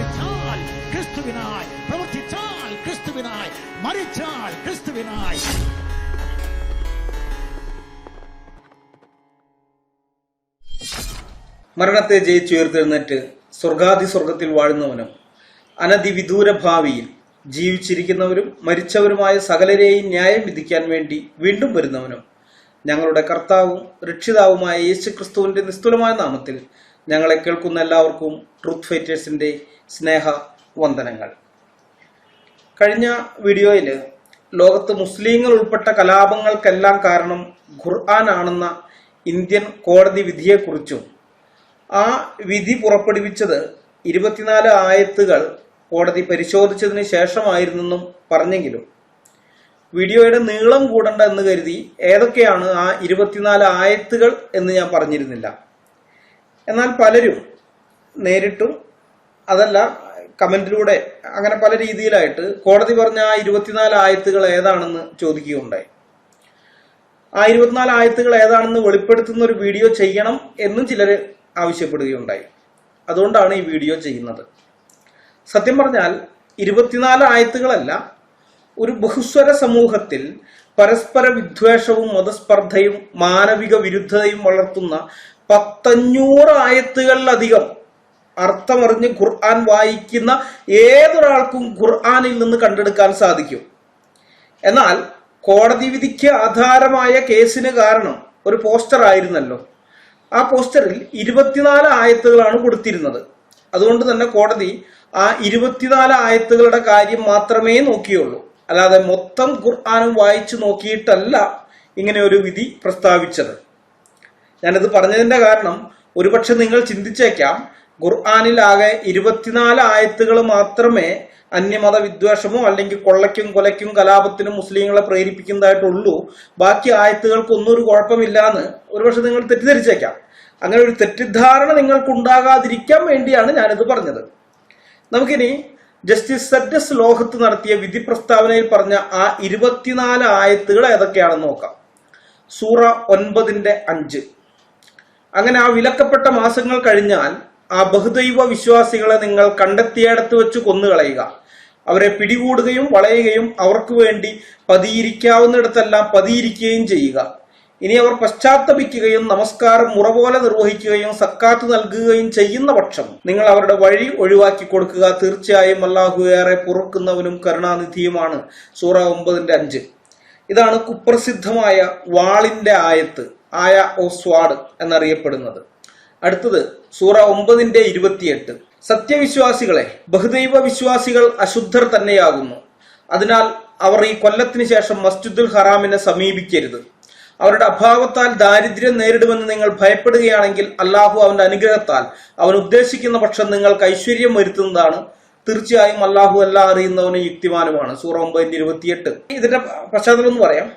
ജീവിച്ചാൽ ക്രിസ്തുവിനായി, പ്രവർത്തിച്ചാൽ ക്രിസ്തുവിനായി, മരിച്ചാൽ ക്രിസ്തുവിനായി. മരണത്തെ ജയിച്ചുയർത്തെഴുന്നേറ്റ് സ്വർഗാതിസ്വർഗത്തിൽ വാഴുന്നവനും അനധിവിദൂര ഭാവിയിൽ ജീവിച്ചിരിക്കുന്നവരും മരിച്ചവരുമായ സകലരെയും ന്യായം വിധിക്കാൻ വേണ്ടി വീണ്ടും വരുന്നവനും ഞങ്ങളുടെ കർത്താവും രക്ഷിതാവുമായ യേശുക്രിസ്തുവിന്റെ നിസ്തുലമായ നാമത്തിൽ ഞങ്ങളെ കേൾക്കുന്ന എല്ലാവർക്കും ട്രൂത്ത് ഫൈറ്റേഴ്സിന്റെ സ്നേഹ വന്ദനങ്ങൾ. കഴിഞ്ഞ വീഡിയോയിൽ ലോകത്ത് മുസ്ലിങ്ങൾ ഉൾപ്പെട്ട കലാപങ്ങൾക്കെല്ലാം കാരണം ഖുർആൻ ആണെന്ന ഇന്ത്യൻ കോടതി വിധിയെക്കുറിച്ചും ആ വിധി പുറപ്പെടുവിച്ചത് 24 ആയത്തുകൾ കോടതി പരിശോധിച്ചതിന് ശേഷമായിരുന്നെന്നും പറഞ്ഞെങ്കിലും വീഡിയോയുടെ നീളം കൂടണ്ട എന്ന് കരുതി ഏതൊക്കെയാണ് ആ 24 ആയത്തുകൾ എന്ന് ഞാൻ പറഞ്ഞിരുന്നില്ല. എന്നാൽ പലരും നേരിട്ടും അതല്ല കമന്റിലൂടെ അങ്ങനെ പല രീതിയിലായിട്ട് കോടതി പറഞ്ഞ ആ 24 ആയത്തുകൾ ഏതാണെന്ന് ചോദിക്കുകയുണ്ടായി. ആ 24 ആയത്തുകൾ ഏതാണെന്ന് വെളിപ്പെടുത്തുന്ന ഒരു വീഡിയോ ചെയ്യണം എന്നും ചിലർ ആവശ്യപ്പെടുകയുണ്ടായി. അതുകൊണ്ടാണ് ഈ വീഡിയോ ചെയ്യുന്നത്. സത്യം പറഞ്ഞാൽ 24 ആയത്തുകളല്ല, ഒരു ബഹുസ്വര സമൂഹത്തിൽ പരസ്പര വിദ്വേഷവും മതസ്പർദ്ധയും മാനവിക വിരുദ്ധതയും വളർത്തുന്ന 500 ആയത്തുകളിലധികം അർത്ഥമറിഞ്ഞ് ഖുർആൻ വായിക്കുന്ന ഏതൊരാൾക്കും ഖുർആനിൽ നിന്ന് കണ്ടെടുക്കാൻ സാധിക്കും. എന്നാൽ കോടതി വിധിക്ക് ആധാരമായ കേസിന് കാരണം ഒരു പോസ്റ്റർ ആയിരുന്നല്ലോ. ആ പോസ്റ്ററിൽ 24 ആയത്തുകളാണ് കൊടുത്തിരുന്നത്. അതുകൊണ്ട് തന്നെ കോടതി ആ 24 ആയത്തുകളുടെ കാര്യം മാത്രമേ നോക്കിയുള്ളൂ. അല്ലാതെ മൊത്തം ഖുർആനും വായിച്ചു നോക്കിയിട്ടല്ല ഇങ്ങനെ ഒരു വിധി പ്രസ്താവിച്ചത്. ഞാനിത് പറഞ്ഞതിന്റെ കാരണം ഒരുപക്ഷെ നിങ്ങൾ ചിന്തിച്ചേക്കാം, ഖുർആനിൽ ആകെ 24 ആയത്തുകൾ മാത്രമേ അന്യമത വിദ്വേഷമോ അല്ലെങ്കിൽ കൊള്ളയ്ക്കും കൊലയ്ക്കും കലാപത്തിനും മുസ്ലിങ്ങളെ പ്രേരിപ്പിക്കുന്നതായിട്ടുള്ളൂ, ബാക്കി ആയത്തുകൾക്കൊന്നും ഒരു കുഴപ്പമില്ലാന്ന് ഒരുപക്ഷെ നിങ്ങൾ തെറ്റിദ്ധരിച്ചേക്കാം. അങ്ങനെ ഒരു തെറ്റിദ്ധാരണ നിങ്ങൾക്ക് ഉണ്ടാകാതിരിക്കാൻ വേണ്ടിയാണ് ഞാനിത് പറഞ്ഞത്. നമുക്കിനി ജസ്റ്റിസ് സഡ്ഡസ് ലോഹത്ത് നടത്തിയ വിധി പ്രസ്താവനയിൽ പറഞ്ഞ ആ 24 ആയത്തുകൾ ഏതൊക്കെയാണെന്ന് നോക്കാം. സൂറ 9:5. അങ്ങനെ ആ വിലക്കപ്പെട്ട മാസങ്ങൾ കഴിഞ്ഞാൽ ആ ബഹുദൈവ വിശ്വാസികളെ നിങ്ങൾ കണ്ടെത്തിയിടത്ത് വെച്ച് കൊന്നുകളയുക. അവരെ പിടികൂടുകയും വളയുകയും അവർക്ക് വേണ്ടി പതിയിരിക്കാവുന്നിടത്തെല്ലാം പതിയിരിക്കുകയും ചെയ്യുക. ഇനി അവർ പശ്ചാത്തപിക്കുകയും നമസ്കാരം മുറ പോലെ നിർവഹിക്കുകയും സക്കാത്ത് നൽകുകയും ചെയ്യുന്ന പക്ഷം നിങ്ങൾ അവരുടെ വഴി ഒഴിവാക്കി കൊടുക്കുക. തീർച്ചയായും അല്ലാഹു ഏറെ പൊറുക്കുന്നവനും കരുണാനിധിയുമാണ്. സൂറ 9:5. ഇതാണ് കുപ്രസിദ്ധമായ വാളിന്റെ ആയത്ത്, ആയ ഓ സ്വാഡ് എന്നറിയപ്പെടുന്നത്. അടുത്തത് സൂറ 9:28. സത്യവിശ്വാസികളെ, ബഹുദൈവ വിശ്വാസികൾ അശുദ്ധർ തന്നെയാകുന്നു. അതിനാൽ അവർ ഈ കൊല്ലത്തിന് ശേഷം മസ്ജിദുൽ ഹറാമിനെ സമീപിക്കരുത്. അവരുടെ അഭാവത്താൽ ദാരിദ്ര്യം നേരിടുമെന്ന് നിങ്ങൾ ഭയപ്പെടുകയാണെങ്കിൽ അല്ലാഹു അവന്റെ അനുഗ്രഹത്താൽ അവൻ ഉദ്ദേശിക്കുന്ന പക്ഷം നിങ്ങൾക്ക് ഐശ്വര്യം വരുത്തുന്നതാണ്. തീർച്ചയായും അല്ലാഹു എല്ലാം അറിയുന്നവനും യുക്തിമാനുമാണ്. സൂറ 9:28. ഇതിന്റെ പശ്ചാത്തലം എന്ന് പറയാം.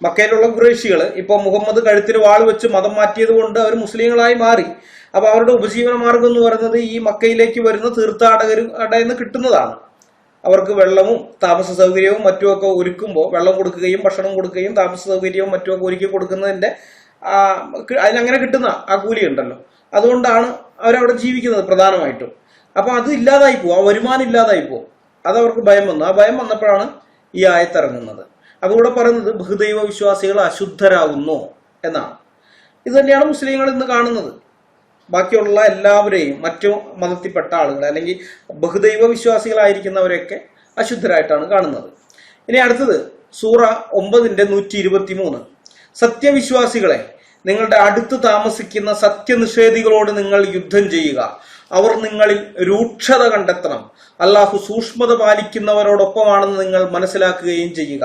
മക്കയിലുള്ള ഖുറൈശികൾ ഇപ്പൊ മുഹമ്മദ് കഴുത്തിന് വാൾ വെച്ച് മതം മാറ്റിയത് കൊണ്ട് അവർ മുസ്ലിങ്ങളായി മാറി. അപ്പൊ അവരുടെ ഉപജീവന മാർഗം എന്ന് പറയുന്നത് ഈ മക്കയിലേക്ക് വരുന്ന തീർത്ഥാടകരുടെ നിന്ന് കിട്ടുന്നതാണ്. അവർക്ക് വെള്ളവും താമസ സൗകര്യവും മറ്റുമൊക്കെ ഒരുക്കുമ്പോൾ വെള്ളം കൊടുക്കുകയും ഭക്ഷണം കൊടുക്കുകയും താമസ സൗകര്യവും മറ്റുമൊക്കെ ഒരുക്കി കൊടുക്കുന്നതിന്റെ അതിനങ്ങനെ കിട്ടുന്ന ആ കൂലി ഉണ്ടല്ലോ, അതുകൊണ്ടാണ് അവരവിടെ ജീവിക്കുന്നത് പ്രധാനമായിട്ടും. അപ്പൊ അത് ഇല്ലാതായി പോകും, ആ വരുമാനം ഇല്ലാതായി പോകും. അതവർക്ക് ഭയം വന്നു. ആ ഭയം വന്നപ്പോഴാണ് ഈ ആയത്തിറങ്ങുന്നത്. അപ്പൊ ഇവിടെ പറയുന്നത് ബഹുദൈവ വിശ്വാസികൾ അശുദ്ധരാകുന്നു എന്നാണ്. ഇത് തന്നെയാണ് മുസ്ലിങ്ങൾ ഇന്ന് കാണുന്നത്. ബാക്കിയുള്ള എല്ലാവരെയും മറ്റു മതത്തിൽപ്പെട്ട ആളുകളെ അല്ലെങ്കിൽ ബഹുദൈവ വിശ്വാസികളായിരിക്കുന്നവരെയൊക്കെ അശുദ്ധരായിട്ടാണ് കാണുന്നത്. ഇനി അടുത്തത് സൂറ 9:123. സത്യവിശ്വാസികളെ, നിങ്ങളുടെ അടുത്ത് താമസിക്കുന്ന സത്യനിഷേധികളോട് നിങ്ങൾ യുദ്ധം ചെയ്യുക. അവർ നിങ്ങളിൽ രൂക്ഷത കണ്ടെത്തണം. അല്ലാഹു സൂക്ഷ്മത പാലിക്കുന്നവരോടൊപ്പമാണെന്ന് നിങ്ങൾ മനസ്സിലാക്കുകയും ചെയ്യുക.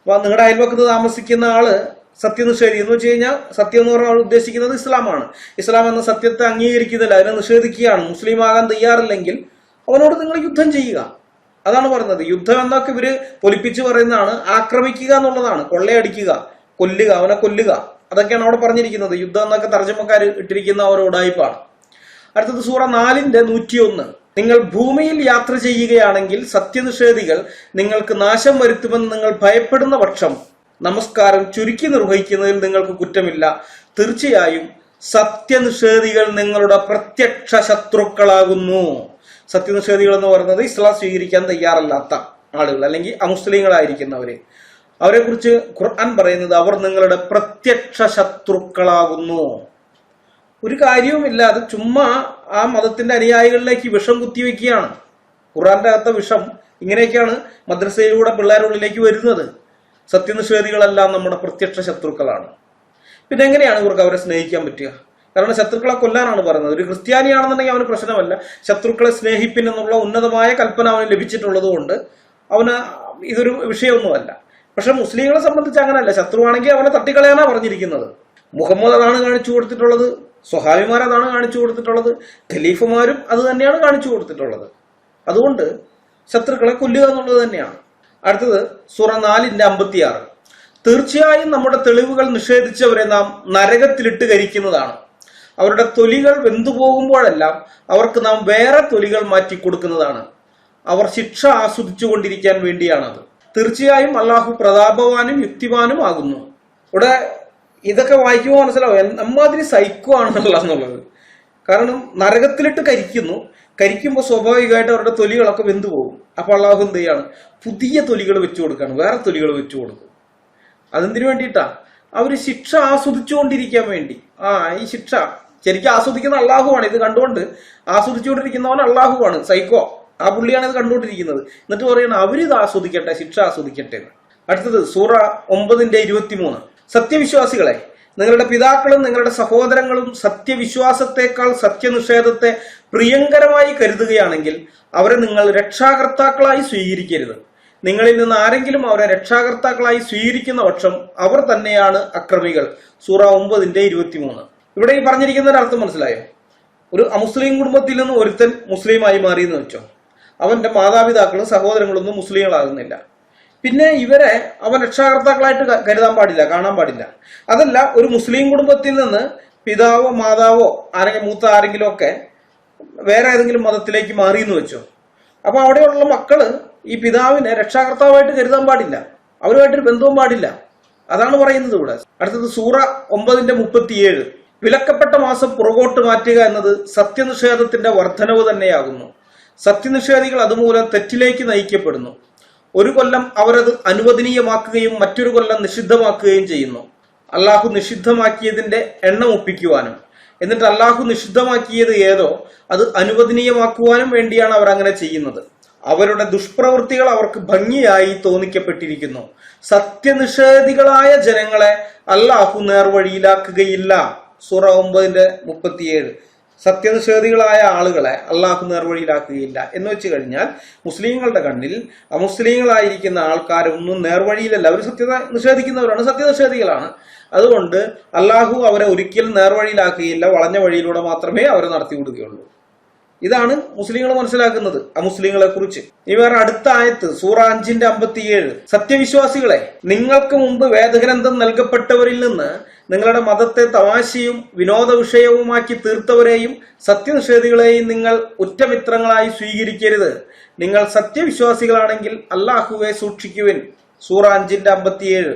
അപ്പൊ നിങ്ങളുടെ അയൽവക്കത്ത് താമസിക്കുന്ന ആള് സത്യനിഷേധി എന്ന് വെച്ച് കഴിഞ്ഞാൽ സത്യം എന്ന് പറഞ്ഞാൽ ഉദ്ദേശിക്കുന്നത് ഇസ്ലാമാണ്. ഇസ്ലാം എന്ന സത്യത്തെ അംഗീകരിക്കുന്നില്ല, അതിനെ നിഷേധിക്കുകയാണ്. മുസ്ലിം ആകാൻ തയ്യാറില്ലെങ്കിൽ അവനോട് നിങ്ങൾ യുദ്ധം ചെയ്യുക. അതാണ് പറയുന്നത്. യുദ്ധം എന്നൊക്കെ ഇവര് പൊലിപ്പിച്ച് പറയുന്നതാണ്. ആക്രമിക്കുക എന്നുള്ളതാണ്. കൊള്ളയടിക്കുക, കൊല്ലുക, അവനെ കൊല്ലുക, അതൊക്കെയാണ് അവിടെ പറഞ്ഞിരിക്കുന്നത്. യുദ്ധം എന്നൊക്കെ തർജ്ജമക്കാർ ഇട്ടിരിക്കുന്ന ഓരോ ഉഡായിപ്പാണ്. അടുത്തത് സൂറ 4:101. നിങ്ങൾ ഭൂമിയിൽ യാത്ര ചെയ്യുകയാണെങ്കിൽ സത്യനിഷേധികൾ നിങ്ങൾക്ക് നാശം വരുത്തുമെന്ന് നിങ്ങൾ ഭയപ്പെടുന്ന പക്ഷം നമസ്കാരം ചുരുക്കി നിർവഹിക്കുന്നതിൽ നിങ്ങൾക്ക് കുറ്റമില്ല. തീർച്ചയായും സത്യനിഷേധികൾ നിങ്ങളുടെ പ്രത്യക്ഷ ശത്രുക്കളാകുന്നു. സത്യനിഷേധികൾ എന്ന് പറയുന്നത് ഇസ്ലാം സ്വീകരിക്കാൻ തയ്യാറല്ലാത്ത ആളുകൾ, അല്ലെങ്കിൽ അമുസ്ലിങ്ങളായിരിക്കുന്നവര്. അവരെ കുറിച്ച് ഖുർആൻ പറയുന്നത് അവർ നിങ്ങളുടെ പ്രത്യക്ഷ ശത്രുക്കളാകുന്നു. ഒരു കാര്യവുമില്ലാതെ ചുമ്മാ ആ മതത്തിന്റെ അനുയായികളിലേക്ക് വിഷം കുത്തിവെക്കുകയാണ്. ഖുർആന്റെ അകത്ത വിഷം ഇങ്ങനെയൊക്കെയാണ് മദ്രസയിലൂടെ പിള്ളേരുടെ ഉള്ളിലേക്ക് വരുന്നത്. സത്യനിഷേധികളെല്ലാം നമ്മുടെ പ്രത്യക്ഷ ശത്രുക്കളാണ്. പിന്നെ എങ്ങനെയാണ് ഇവർക്ക് അവരെ സ്നേഹിക്കാൻ പറ്റുക? കാരണം ശത്രുക്കളെ കൊല്ലാനാണ് പറയുന്നത്. ഒരു ക്രിസ്ത്യാനിയാണെന്നുണ്ടെങ്കിൽ അവന് പ്രശ്നമല്ല, ശത്രുക്കളെ സ്നേഹിപ്പിൻ എന്നുള്ള ഉന്നതമായ കൽപ്പന അവന് ലഭിച്ചിട്ടുള്ളത് കൊണ്ട് അവന് ഇതൊരു വിഷയമൊന്നുമല്ല. പക്ഷെ മുസ്ലിങ്ങളെ സംബന്ധിച്ച് അങ്ങനെയല്ല. ശത്രുവാണെങ്കിൽ അവനെ തട്ടിക്കളയാനാണ് പറഞ്ഞിരിക്കുന്നത്. മുഹമ്മദ് അതാണ് കാണിച്ചു കൊടുത്തിട്ടുള്ളത്, സ്വഹാബിമാർ അതാണ് കാണിച്ചു കൊടുത്തിട്ടുള്ളത്, ഖലീഫുമാരും അത് തന്നെയാണ് കാണിച്ചു കൊടുത്തിട്ടുള്ളത്. അതുകൊണ്ട് ശത്രുക്കളെ കൊല്ലുക എന്നുള്ളത് തന്നെയാണ്. അടുത്തത് സൂറ 4:56. തീർച്ചയായും നമ്മുടെ തെളിവുകൾ നിഷേധിച്ചവരെ നാം നരകത്തിലിട്ട് കരിക്കുന്നതാണ്. അവരുടെ തൊലികൾ വെന്തുപോകുമ്പോഴെല്ലാം അവർക്ക് നാം വേറെ തൊലികൾ മാറ്റി കൊടുക്കുന്നതാണ്. അവർ ശിക്ഷ ആസ്വദിച്ചു കൊണ്ടിരിക്കാൻ വേണ്ടിയാണത്. തീർച്ചയായും അള്ളാഹു പ്രതാപവാനും യുക്തിവാനും ആകുന്നു. ഇവിടെ ഇതൊക്കെ വായിക്കുമ്പോൾ മനസ്സിലാവും നമ്മാതിരി സൈക്കോ ആണെന്നുള്ളത്. കാരണം നരകത്തിലിട്ട് കരിക്കുമ്പോൾ സ്വാഭാവികമായിട്ട് അവരുടെ തൊലികളൊക്കെ വെന്തു പോകും. അപ്പൊ അള്ളാഹു എന്ത് ചെയ്യാണ്? പുതിയ തൊലികൾ വെച്ചു കൊടുക്കാണ്, വേറെ തൊലികൾ വെച്ചു കൊടുക്കും. അതെന്തിനു വേണ്ടിയിട്ടാ? അവര് ശിക്ഷ ആസ്വദിച്ചുകൊണ്ടിരിക്കാൻ വേണ്ടി. ഈ ശിക്ഷ ശരിക്കും ആസ്വദിക്കുന്ന അള്ളാഹുവാണ്. ഇത് കണ്ടുകൊണ്ട് ആസ്വദിച്ചുകൊണ്ടിരിക്കുന്നവൻ അള്ളാഹുവാണ്, സൈക്കോ. ആ പുള്ളിയാണ് ഇത് കണ്ടുകൊണ്ടിരിക്കുന്നത്. എന്നിട്ട് പറയണം അവരിത് ആസ്വദിക്കട്ടെ, ശിക്ഷ ആസ്വദിക്കട്ടെ. അടുത്തത് സൂറ 9:23. സത്യവിശ്വാസികളെ, നിങ്ങളുടെ പിതാക്കളും നിങ്ങളുടെ സഹോദരങ്ങളും സത്യവിശ്വാസത്തെക്കാൾ സത്യനിഷേധത്തെ പ്രിയങ്കരമായി കരുതുകയാണെങ്കിൽ അവരെ നിങ്ങൾ രക്ഷാകർത്താക്കളായി സ്വീകരിക്കരുത്. നിങ്ങളിൽ നിന്ന് ആരെങ്കിലും അവരെ രക്ഷാകർത്താക്കളായി സ്വീകരിക്കുന്ന പക്ഷം അവർ തന്നെയാണ് അക്രമികൾ. സൂറ 9:23. ഇവിടെ ഈ പറഞ്ഞിരിക്കുന്ന അർത്ഥം മനസ്സിലായോ? ഒരു അമുസ്ലിം കുടുംബത്തിൽ നിന്ന് ഒരുത്തൻ മുസ്ലിമായി മാറിയെന്ന് വെച്ചോ, അവന്റെ മാതാപിതാക്കളും സഹോദരങ്ങളൊന്നും മുസ്ലിങ്ങളാകുന്നില്ല. പിന്നെ ഇവരെ അവൻ രക്ഷാകർത്താക്കളായിട്ട് കരുതാൻ പാടില്ല, കാണാൻ പാടില്ല. അതല്ല, ഒരു മുസ്ലിം കുടുംബത്തിൽ നിന്ന് പിതാവോ മാതാവോ മൂത്ത ആരെങ്കിലും ഒക്കെ വേറെ ഏതെങ്കിലും മതത്തിലേക്ക് മാറിയെന്ന് വെച്ചോ, അപ്പൊ അവിടെയുള്ള മക്കള് ഈ പിതാവിനെ രക്ഷാകർത്താവായിട്ട് കരുതാൻ പാടില്ല, അവരുമായിട്ടൊരു ബന്ധവും പാടില്ല. അതാണ് പറയുന്നത് ഇവിടെ. അടുത്തത് സൂറ 9:37. വിലക്കപ്പെട്ട മാസം പുറകോട്ട് മാറ്റുക എന്നത് സത്യനിഷേധത്തിന്റെ വർധനവ് തന്നെയാകുന്നു. സത്യനിഷേധികൾ അതുമൂലം തെറ്റിലേക്ക് നയിക്കപ്പെടുന്നു. ഒരു കൊല്ലം അവരത് അനുവദനീയമാക്കുകയും മറ്റൊരു കൊല്ലം നിഷിദ്ധമാക്കുകയും ചെയ്യുന്നു. അള്ളാഹു നിഷിദ്ധമാക്കിയതിന്റെ എണ്ണം ഒപ്പിക്കുവാനും എന്നിട്ട് അള്ളാഹു നിഷിദ്ധമാക്കിയത് ഏതോ അത് അനുവദനീയമാക്കുവാനും വേണ്ടിയാണ് അവർ അങ്ങനെ ചെയ്യുന്നത്. അവരുടെ ദുഷ്പ്രവൃത്തികൾ അവർക്ക് ഭംഗിയായി തോന്നിക്കപ്പെട്ടിരിക്കുന്നു. സത്യനിഷേധികളായ ജനങ്ങളെ അള്ളാഹു നേർവഴിയിലാക്കുകയില്ല. സൂറ 9:37. സത്യനിഷേധികളായ ആളുകളെ അള്ളാഹു നേർവഴിയിലാക്കുകയില്ല എന്ന് വെച്ച് കഴിഞ്ഞാൽ മുസ്ലിങ്ങളുടെ കണ്ണിൽ അമുസ്ലിങ്ങളായിരിക്കുന്ന ആൾക്കാരൊന്നും നേർവഴിയിലല്ല. അവർ സത്യത നിഷേധിക്കുന്നവരാണ്, സത്യനിഷേധികളാണ്. അതുകൊണ്ട് അള്ളാഹു അവരെ ഒരിക്കലും നേർവഴിയിലാക്കുകയില്ല, വളഞ്ഞ വഴിയിലൂടെ മാത്രമേ അവരെ നടത്തിവിടുകയുള്ളൂ. ഇതാണ് മുസ്ലിങ്ങൾ മനസ്സിലാക്കുന്നത് അമുസ്ലിങ്ങളെ കുറിച്ച്. ഈ വേറെ അടുത്ത ആയത്ത് സൂറ 5:57. സത്യവിശ്വാസികളെ, നിങ്ങൾക്ക് മുമ്പ് വേദഗ്രന്ഥം നൽകപ്പെട്ടവരിൽ നിന്ന് നിങ്ങളുടെ മതത്തെ തമാശയും വിനോദ വിഷയവുമാക്കി തീർത്തവരെയും സത്യനിഷേധികളെയും നിങ്ങൾ ഉറ്റമിത്രങ്ങളായി സ്വീകരിക്കരുത്. നിങ്ങൾ സത്യവിശ്വാസികളാണെങ്കിൽ അല്ലാഹുവെ സൂക്ഷിക്കുവിൻ. സൂറ 5:57.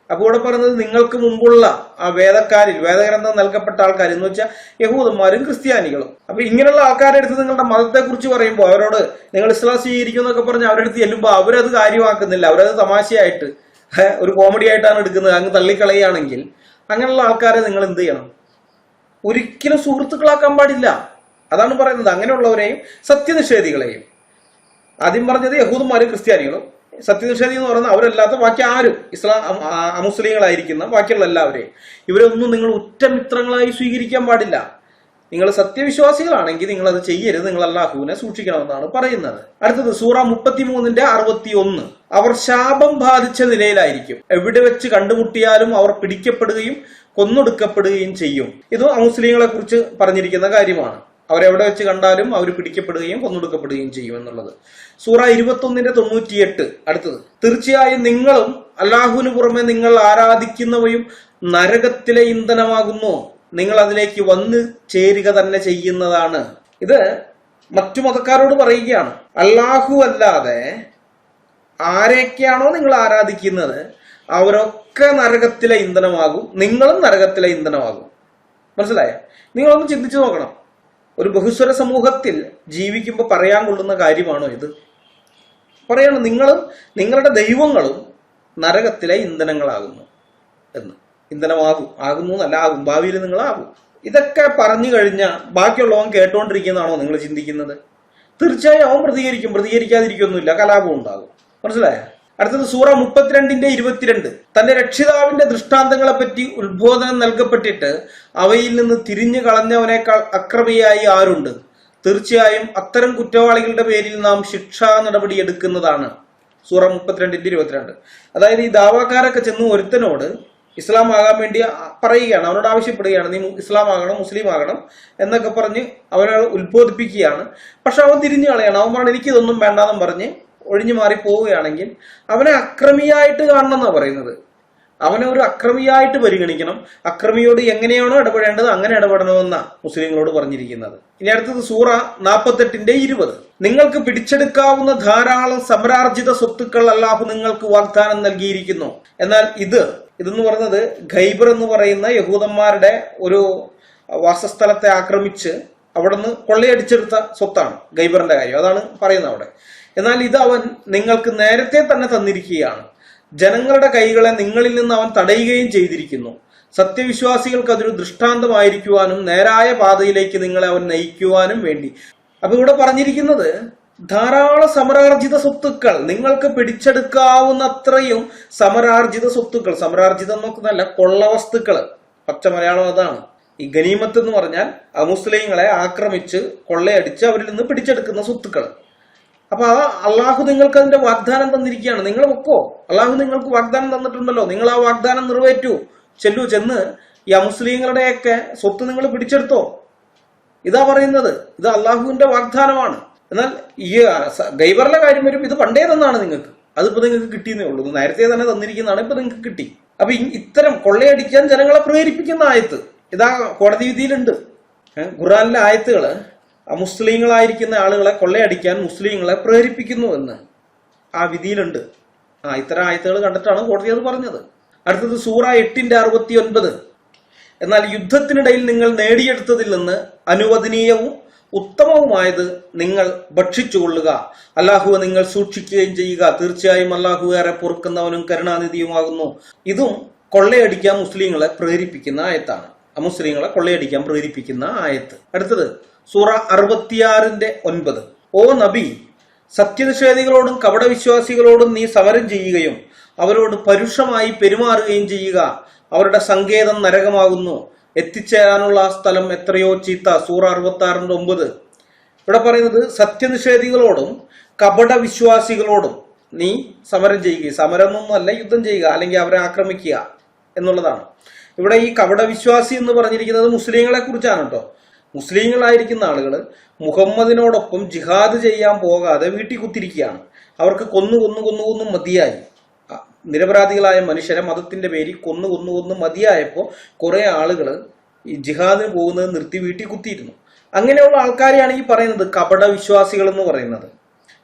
അപ്പൊ ഇവിടെ പറയുന്നത് നിങ്ങൾക്ക് മുമ്പുള്ള ആ വേദക്കാരിൽ, വേദഗ്രന്ഥം നൽകപ്പെട്ട ആൾക്കാർ എന്ന് വെച്ചാൽ യഹൂദന്മാരും ക്രിസ്ത്യാനികളും. അപ്പൊ ഇങ്ങനെയുള്ള ആൾക്കാരുടെ അടുത്ത് നിങ്ങളുടെ മതത്തെ കുറിച്ച് പറയുമ്പോൾ അവരോട് നിങ്ങൾ ഇസ്ലാം സ്വീകരിക്കും എന്നൊക്കെ പറഞ്ഞ് അവരുടെ അടുത്ത് ചെല്ലുമ്പോൾ അവരത് കാര്യമാക്കുന്നില്ല, അവരത് തമാശയായിട്ട് ഒരു കോമഡി ആയിട്ടാണ് എടുക്കുന്നത്. അങ്ങ് തള്ളിക്കളയുകയാണെങ്കിൽ അങ്ങനെയുള്ള ആൾക്കാരെ നിങ്ങൾ എന്ത് ചെയ്യണം? ഒരിക്കലും സുഹൃത്തുക്കളാക്കാൻ പാടില്ല. അതാണ് പറയുന്നത്. അങ്ങനെയുള്ളവരെയും സത്യനിഷേധികളെയും, ആദ്യം പറഞ്ഞത് യഹൂദന്മാരും ക്രിസ്ത്യാനികളും, സത്യനിഷേധി എന്ന് പറയുന്നത് അവരല്ലാത്ത ബാക്കി ആരും ഇസ്ലാം അമുസ്ലിങ്ങളായിരിക്കുന്ന ബാക്കിയുള്ള എല്ലാവരെയും ഇവരൊന്നും നിങ്ങൾ ഉറ്റമിത്രങ്ങളായി സ്വീകരിക്കാൻ പാടില്ല. നിങ്ങൾ സത്യവിശ്വാസികളാണെങ്കിൽ നിങ്ങൾ അത് ചെയ്യരുത്, നിങ്ങൾ അല്ലാഹുവിനെ സൂക്ഷിക്കണമെന്നാണ് പറയുന്നത്. അടുത്തത് സൂറ 33:61. അവർ ശാപം ബാധിച്ച നിലയിലായിരിക്കും, എവിടെ വെച്ച് കണ്ടുമുട്ടിയാലും അവർ പിടിക്കപ്പെടുകയും കൊന്നൊടുക്കപ്പെടുകയും ചെയ്യും. ഇത് അമുസ്ലിങ്ങളെ കുറിച്ച് പറഞ്ഞിരിക്കുന്ന കാര്യമാണ്. അവരെവിടെ വെച്ച് കണ്ടാലും അവർ പിടിക്കപ്പെടുകയും കൊന്നൊടുക്കപ്പെടുകയും ചെയ്യും എന്നുള്ളത്. സൂറ 21:98. അടുത്തത്, തീർച്ചയായും നിങ്ങളും അല്ലാഹുവിന് പുറമെ നിങ്ങൾ ആരാധിക്കുന്നവയും നരകത്തിലെ ഇന്ധനമാകുന്നു, നിങ്ങൾ അതിലേക്ക് വന്ന് ചേരുക തന്നെ ചെയ്യുന്നതാണ്. ഇത് മറ്റു മതക്കാരോട് പറയുകയാണ്. അല്ലാഹു അല്ലാതെ ആരെയൊക്കെയാണോ നിങ്ങൾ ആരാധിക്കുന്നത് അവരൊക്കെ നരകത്തിലെ ഇന്ധനമാകും, നിങ്ങളും നരകത്തിലെ ഇന്ധനമാകും. മനസ്സിലായ? നിങ്ങളൊന്ന് ചിന്തിച്ചു നോക്കണം. ഒരു ബഹുസ്വര സമൂഹത്തിൽ ജീവിക്കുമ്പോൾ പറയാൻ കൊള്ളുന്ന കാര്യമാണോ ഇത്? പറയണം, നിങ്ങളുടെ ദൈവങ്ങളും നരകത്തിലെ ഇന്ധനങ്ങളാകുന്നു എന്ന്. ആകുന്നു എന്നല്ല, ആകും, ഭാവിയിൽ നിങ്ങളാകും. ഇതൊക്കെ പറഞ്ഞു കഴിഞ്ഞാൽ ബാക്കിയുള്ളവൻ കേട്ടോണ്ടിരിക്കുന്നതാണോ നിങ്ങൾ ചിന്തിക്കുന്നത്? തീർച്ചയായും അവൻ പ്രതികരിക്കാതിരിക്കൊന്നുമില്ല, കലാപം ഉണ്ടാകും. മനസ്സിലായ? അടുത്തത് സൂറ 32:22. തന്റെ രക്ഷിതാവിന്റെ ദൃഷ്ടാന്തങ്ങളെ പറ്റി ഉത്ബോധനം നൽകപ്പെട്ടിട്ട് അവയിൽ നിന്ന് തിരിഞ്ഞു കളഞ്ഞവനേക്കാൾ അക്രമിയായി ആരുണ്ട്? തീർച്ചയായും അത്തരം കുറ്റവാളികളുടെ പേരിൽ നാം ശിക്ഷാ നടപടി എടുക്കുന്നതാണ്. സൂറ 32:22. അതായത് ഈ ദാവാക്കാരൊക്കെ ചെന്ന് ഒരുത്തനോട് ഇസ്ലാം ആകാൻ വേണ്ടി പറയുകയാണ്, അവനോട് ആവശ്യപ്പെടുകയാണ്, നീ ഇസ്ലാം ആകണം, മുസ്ലിം ആകണം എന്നൊക്കെ പറഞ്ഞ് അവനെ ഉത്ബോധിപ്പിക്കുകയാണ്. പക്ഷെ അവൻ തിരിഞ്ഞു കളയാണ്. അവൻ പറഞ്ഞ് എനിക്കിതൊന്നും വേണ്ടാന്നും പറഞ്ഞ് ഒഴിഞ്ഞു മാറി പോവുകയാണെങ്കിൽ അവനെ അക്രമിയായിട്ട് കാണണം എന്നാണ് പറയുന്നത്. അവനെ ഒരു അക്രമിയായിട്ട് പരിഗണിക്കണം. അക്രമിയോട് എങ്ങനെയാണോ ഇടപെടേണ്ടത് അങ്ങനെ ഇടപെടണമെന്ന മുസ്ലിങ്ങളോട് പറഞ്ഞിരിക്കുന്നത്. ഇനി അടുത്തത് സൂറ 48:20. നിങ്ങൾക്ക് പിടിച്ചെടുക്കാവുന്ന ധാരാളം സമരാർജിത സ്വത്തുക്കൾ അല്ലാഹു നിങ്ങൾക്ക് വാഗ്ദാനം നൽകിയിരിക്കുന്നു. എന്നാൽ ഇതെന്ന് പറയുന്നത് ഖൈബർ എന്ന് പറയുന്ന യഹൂദന്മാരുടെ ഒരു വാസസ്ഥലത്തെ ആക്രമിച്ച് അവിടെ നിന്ന് കൊള്ളയടിച്ചെടുത്ത സ്വത്താണ് ഖൈബറിന്റെ കാര്യം. അതാണ് പറയുന്നത് അവിടെ. എന്നാൽ ഇത് അവൻ നിങ്ങൾക്ക് നേരത്തെ തന്നെ തന്നിരിക്കുകയാണ്. ജനങ്ങളുടെ കൈകളെ നിങ്ങളിൽ നിന്ന് അവൻ തടയുകയും ചെയ്തിരിക്കുന്നു. സത്യവിശ്വാസികൾക്ക് അതൊരു ദൃഷ്ടാന്തമായിരിക്കുവാനും നേരായ പാതയിലേക്ക് നിങ്ങളെ അവൻ നയിക്കുവാനും വേണ്ടി. അപ്പൊ ഇവിടെ പറഞ്ഞിരിക്കുന്നത് ധാരാളം സമരാർജിത സ്വത്തുക്കൾ, നിങ്ങൾക്ക് പിടിച്ചെടുക്കാവുന്ന അത്രയും സമരാർജിത സ്വത്തുക്കൾ. സമരാർജിതം എന്നൊക്കെന്നല്ല, കൊള്ളവസ്തുക്കൾ. പച്ച മലയാളം അതാണ്. ഈ ഗനീമത്ത് എന്ന് പറഞ്ഞാൽ അമുസ്ലിങ്ങളെ ആക്രമിച്ച് കൊള്ളയടിച്ച് അവരിൽ നിന്ന് പിടിച്ചെടുക്കുന്ന സ്വത്തുക്കൾ. അപ്പൊ അള്ളാഹു നിങ്ങൾക്ക് അതിന്റെ വാഗ്ദാനം തന്നിരിക്കുകയാണ്. നിങ്ങൾ വെക്കോ, അള്ളാഹു നിങ്ങൾക്ക് വാഗ്ദാനം തന്നിട്ടുണ്ടല്ലോ, നിങ്ങൾ ആ വാഗ്ദാനം നിറവേറ്റൂ. ചെന്ന് ഈ അമുസ്ലിങ്ങളുടെയൊക്കെ സ്വത്ത് നിങ്ങൾ പിടിച്ചെടുത്തോ. ഇതാ പറയുന്നത്, ഇത് അള്ളാഹുവിന്റെ വാഗ്ദാനമാണ്. എന്നാൽ ഈ ഖൈബറിലെ കാര്യം വരും, ഇത് പണ്ടേ തന്നാണ് നിങ്ങൾക്ക്, അതിപ്പോ നിങ്ങൾക്ക് കിട്ടിയെന്നേ ഉള്ളൂ. നേരത്തെ തന്നെ തന്നിരിക്കുന്നതാണ്, ഇപ്പൊ നിങ്ങൾക്ക് കിട്ടി. അപ്പൊ ഇത്തരം കൊള്ളയടിക്കാൻ ജനങ്ങളെ പ്രേരിപ്പിക്കുന്ന ആയത്ത് ഇതാ കോടതി വിധിയിലുണ്ട്. ഖുർആനിലെ ആയത്തുകള് മുസ്ലിങ്ങളായിരിക്കുന്ന ആളുകളെ കൊള്ളയടിക്കാൻ മുസ്ലിങ്ങളെ പ്രേരിപ്പിക്കുന്നു എന്ന് ആ വിധിയിലുണ്ട്. ഇത്തരം ആയത്തുകൾ കണ്ടിട്ടാണ് കോടതി അത് പറഞ്ഞത്. അടുത്തത് സൂറ 8:69. എന്നാൽ യുദ്ധത്തിനിടയിൽ നിങ്ങൾ നേടിയെടുത്തതിൽ നിന്ന് അനുവദനീയവും ഉത്തമവുമായത് നിങ്ങൾ ഭക്ഷിച്ചുകൊള്ളുക. അല്ലാഹുവെ നിങ്ങൾ സൂക്ഷിക്കുകയും ചെയ്യുക. തീർച്ചയായും അല്ലാഹു ഏറെ പൊറുക്കുന്നവനും കരുണാനിധിയുമാകുന്നു. ഇതും കൊള്ളയടിക്കാൻ മുസ്ലിങ്ങളെ പ്രേരിപ്പിക്കുന്ന ആയത്താണ്. മുസ്ലിങ്ങളെ കൊള്ളയടിക്കാൻ പ്രേരിപ്പിക്കുന്ന ആയത്ത്. അടുത്തത് സൂറ 66:9. ഓ നബി, സത്യനിഷേധികളോടും കപടവിശ്വാസികളോടും നീ സമരം ചെയ്യുകയും അവരോട് പരുഷമായി പെരുമാറുകയും ചെയ്യുക. അവരുടെ സങ്കേതം നരകമാകുന്നു, എത്തിച്ചേരാനുള്ള ആ സ്ഥലം എത്രയോ ചീത്ത. സൂറ 66:9. ഇവിടെ പറയുന്നത് സത്യനിഷേധികളോടും കപടവിശ്വാസികളോടും നീ സമരം ചെയ്യുക. സമരം ഒന്നുമല്ല, യുദ്ധം ചെയ്യുക, അല്ലെങ്കിൽ അവരെ ആക്രമിക്കുക എന്നുള്ളതാണ്. ഇവിടെ ഈ കപടവിശ്വാസി എന്ന് പറഞ്ഞിരിക്കുന്നത് മുസ്ലിങ്ങളെ കുറിച്ചാണ് കേട്ടോ. മുസ്ലിങ്ങളായിരിക്കുന്ന ആളുകൾ മുഹമ്മദിനോടൊപ്പം ജിഹാദ് ചെയ്യാൻ പോകാതെ വീട്ടിൽ കുത്തിരിക്കുകയാണ്. അവർക്ക് കൊന്നു മതിയായി. നിരപരാധികളായ മനുഷ്യരെ മതത്തിന്റെ പേരിൽ കൊന്നു മതിയായപ്പോൾ കുറെ ആളുകൾ ഈ ജിഹാദിന് പോകുന്നത് നിർത്തി വീട്ടിൽ കുത്തിയിരുന്നു. അങ്ങനെയുള്ള ആൾക്കാരെയാണ് ഈ പറയുന്നത് കപടവിശ്വാസികൾ എന്ന് പറയുന്നത്.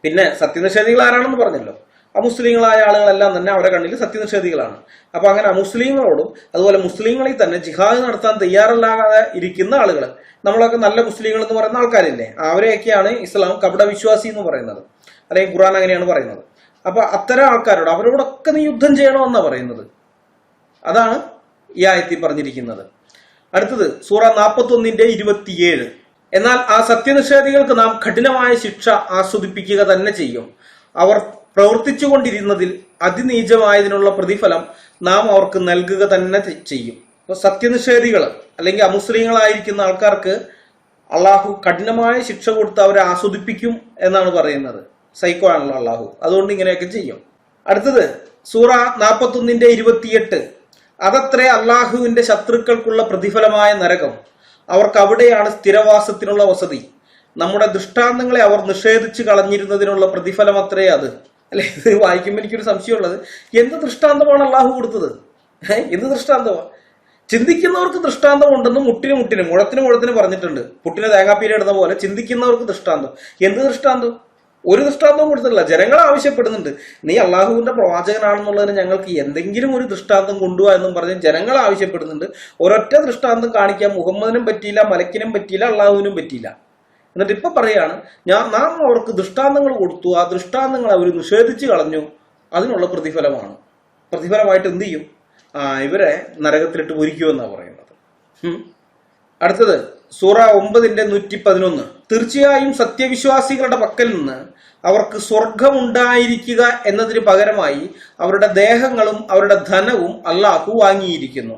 പിന്നെ സത്യനിഷേധികൾ ആരാണെന്ന് പറഞ്ഞല്ലോ. അമുസ്ലിങ്ങളായ ആളുകളെല്ലാം തന്നെ അവരുടെ കണ്ണിൽ സത്യനിഷേധികളാണ്. അപ്പൊ അങ്ങനെ അമുസ്ലിങ്ങളോടും അതുപോലെ മുസ്ലിങ്ങളിൽ തന്നെ ജിഹാദ് നടത്താൻ തയ്യാറല്ലാതെ ഇരിക്കുന്ന ആളുകൾ, നമ്മളൊക്കെ നല്ല മുസ്ലിങ്ങൾ എന്ന് പറയുന്ന ആൾക്കാരില്ലേ, അവരെയൊക്കെയാണ് ഇസ്ലാം കപടവിശ്വാസി എന്ന് പറയുന്നത്, അല്ലെങ്കിൽ ഖുർആൻ അങ്ങനെയാണ് പറയുന്നത്. അപ്പൊ അത്തരം ആൾക്കാരോട് അവരോടൊക്കെ നീ യുദ്ധം ചെയ്യണമെന്നാണ് പറയുന്നത്. അതാണ് ഈ ആയത്തിൽ പറഞ്ഞിരിക്കുന്നത്. അടുത്തത് സൂറ 41:27. എന്നാൽ ആ സത്യനിഷേധികൾക്ക് നാം കഠിനമായ ശിക്ഷ ആസ്വദിപ്പിക്കുക തന്നെ ചെയ്യും. അവർ പ്രവർത്തിച്ചുകൊണ്ടിരുന്നതിൽ അതിനീചമായതിനുള്ള പ്രതിഫലം നാം അവർക്ക് നൽകുക തന്നെ ചെയ്യും. അപ്പൊ സത്യനിഷേധികൾ അല്ലെങ്കിൽ അമുസ്ലിങ്ങളായിരിക്കുന്ന ആൾക്കാർക്ക് അള്ളാഹു കഠിനമായ ശിക്ഷ കൊടുത്ത് അവരെ ആസ്വദിപ്പിക്കും എന്നാണ് പറയുന്നത്. സൈക്കോ ആണല്ലോ അള്ളാഹു, അതുകൊണ്ട് ഇങ്ങനെയൊക്കെ ചെയ്യും. അടുത്തത് സൂറ 41:28. അതത്രേ അള്ളാഹുവിന്റെ ശത്രുക്കൾക്കുള്ള പ്രതിഫലമായ നരകം. അവർക്ക് അവിടെയാണ് സ്ഥിരവാസത്തിനുള്ള വസതി. നമ്മുടെ ദൃഷ്ടാന്തങ്ങളെ അവർ നിഷേധിച്ച് കളഞ്ഞിരുന്നതിനുള്ള പ്രതിഫലം അത്രേ അത്. അല്ലെ, ഇത് വായിക്കുമ്പോൾ എനിക്കൊരു സംശയമുള്ളത്, എന്ത് ദൃഷ്ടാന്തമാണ് അള്ളാഹു കൊടുത്തത്? എന്ത് ദൃഷ്ടാന്തമാണ്? ചിന്തിക്കുന്നവർക്ക് ദൃഷ്ടാന്തം ഉണ്ടെന്ന് മുഴത്തിന് പറഞ്ഞിട്ടുണ്ട്. പുട്ടിന് തേങ്ങാപ്പീര ഇടുന്ന പോലെ ചിന്തിക്കുന്നവർക്ക് ദൃഷ്ടാന്തം. എന്ത് ദൃഷ്ടാന്തം? ഒരു ദൃഷ്ടാന്തവും കൊടുത്തിട്ടില്ല. ജനങ്ങൾ ആവശ്യപ്പെടുന്നുണ്ട്, നീ അള്ളാഹുവിന്റെ പ്രവാചകനാണെന്നുള്ളതിന് ഞങ്ങൾക്ക് എന്തെങ്കിലും ഒരു ദൃഷ്ടാന്തം കൊണ്ടുപോകാ എന്നും പറഞ്ഞ് ജനങ്ങൾ ആവശ്യപ്പെടുന്നുണ്ട്. ഒരൊറ്റ ദൃഷ്ടാന്തം കാണിക്കാൻ മുഹമ്മദിനും പറ്റിയില്ല, മലക്കിനും പറ്റിയില്ല, അള്ളാഹുവിനും പറ്റിയില്ല. എന്നിട്ട് ഇപ്പൊ പറയാണ് നാം അവർക്ക് ദൃഷ്ടാന്തങ്ങൾ കൊടുത്തു, ആ ദൃഷ്ടാന്തങ്ങൾ അവർ നിഷേധിച്ചു കളഞ്ഞു, അതിനുള്ള പ്രതിഫലമായിട്ട് എന്ത് ചെയ്യും? ഇവരെ നരകത്തിലിട്ട് പൊരിക്കുമെന്നാണ് പറയുന്നത്. അടുത്തത് സൂറ 9:111. തീർച്ചയായും സത്യവിശ്വാസികളുടെ പക്കൽ നിന്ന് അവർക്ക് സ്വർഗമുണ്ടായിരിക്കുക എന്നതിന് പകരമായി അവരുടെ ദേഹങ്ങളും അവരുടെ ധനവും അള്ളാഹു വാങ്ങിയിരിക്കുന്നു.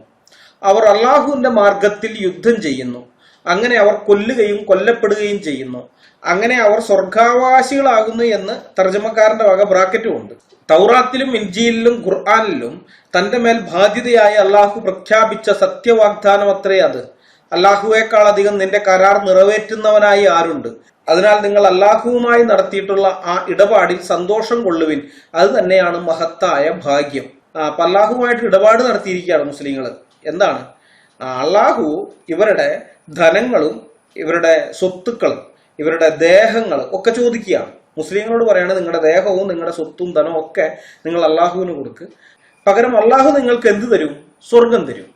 അവർ അള്ളാഹുവിന്റെ മാർഗത്തിൽ യുദ്ധം ചെയ്യുന്നു. അങ്ങനെ അവർ കൊല്ലുകയും കൊല്ലപ്പെടുകയും ചെയ്യുന്നു. അങ്ങനെ അവർ സ്വർഗാവകാശികളാകുന്നു എന്ന് തർജ്ജമക്കാരന്റെ വക ബ്രാക്കറ്റും ഉണ്ട്. തൗറാത്തിലും ഇൻജീലിലും ഖുർആനിലും തന്റെ മേൽ ബാധ്യതയായ അള്ളാഹു പ്രഖ്യാപിച്ച സത്യവാഗ്ദാനം അത്രേ അത്. അള്ളാഹുവേക്കാൾ അധികം നിന്റെ കരാർ നിറവേറ്റുന്നവനായി ആരുണ്ട്? അതിനാൽ നിങ്ങൾ അള്ളാഹുവുമായി നടത്തിയിട്ടുള്ള ആ ഇടപാടിൽ സന്തോഷം കൊള്ളുവിൻ, അത് തന്നെയാണ് മഹത്തായ ഭാഗ്യം. അപ്പൊ അള്ളാഹുമായിട്ട് ഇടപാട് നടത്തിയിരിക്കുകയാണ് മുസ്ലിങ്ങൾ. എന്താണ്? അള്ളാഹു ഇവരുടെ ധനങ്ങളും ഇവരുടെ സ്വത്തുക്കളും ഇവരുടെ ദേഹങ്ങളും ഒക്കെ ചോദിക്കുകയാണ്. മുസ്ലിങ്ങളോട് പറയാണ്, നിങ്ങളുടെ ദേഹവും നിങ്ങളുടെ സ്വത്തും ധനവും ഒക്കെ നിങ്ങൾ അള്ളാഹുവിന് കൊടുക്ക്, പകരം അള്ളാഹു നിങ്ങൾക്ക് എന്ത് തരും? സ്വർഗം തരും.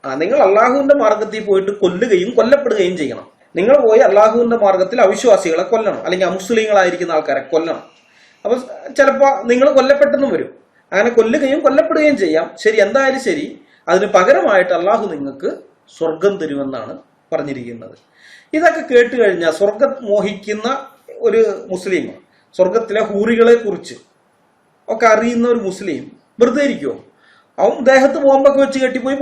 നിങ്ങൾ അള്ളാഹുവിന്റെ മാർഗത്തിൽ പോയിട്ട് കൊല്ലുകയും കൊല്ലപ്പെടുകയും ചെയ്യണം. നിങ്ങൾ പോയി അള്ളാഹുവിന്റെ മാർഗത്തിൽ അവിശ്വാസികളെ കൊല്ലണം, അല്ലെങ്കിൽ അമുസ്ലിങ്ങളായിരിക്കുന്ന ആൾക്കാരെ കൊല്ലണം. അപ്പൊ ചിലപ്പോ നിങ്ങൾ കൊല്ലപ്പെട്ടെന്നും വരും. അങ്ങനെ കൊല്ലുകയും കൊല്ലപ്പെടുകയും ചെയ്യാം. ശരി, എന്തായാലും ശരി, അതിന് പകരമായിട്ട് അള്ളാഹു നിങ്ങൾക്ക് സ്വർഗം തരുമെന്നാണ് പറഞ്ഞിരിക്കുന്നത്. ഇതൊക്കെ കേട്ട് കഴിഞ്ഞാൽ സ്വർഗം മോഹിക്കുന്ന ഒരു മുസ്ലിം, സ്വർഗത്തിലെ ഹൂറികളെ കുറിച്ച് ഒക്കെ അറിയുന്ന ഒരു മുസ്ലിം വെറുതെ ഇരിക്കുമോ? അവൻ ദേഹത്ത് ബോംബൊക്കെ വെച്ച് കെട്ടിപ്പോയി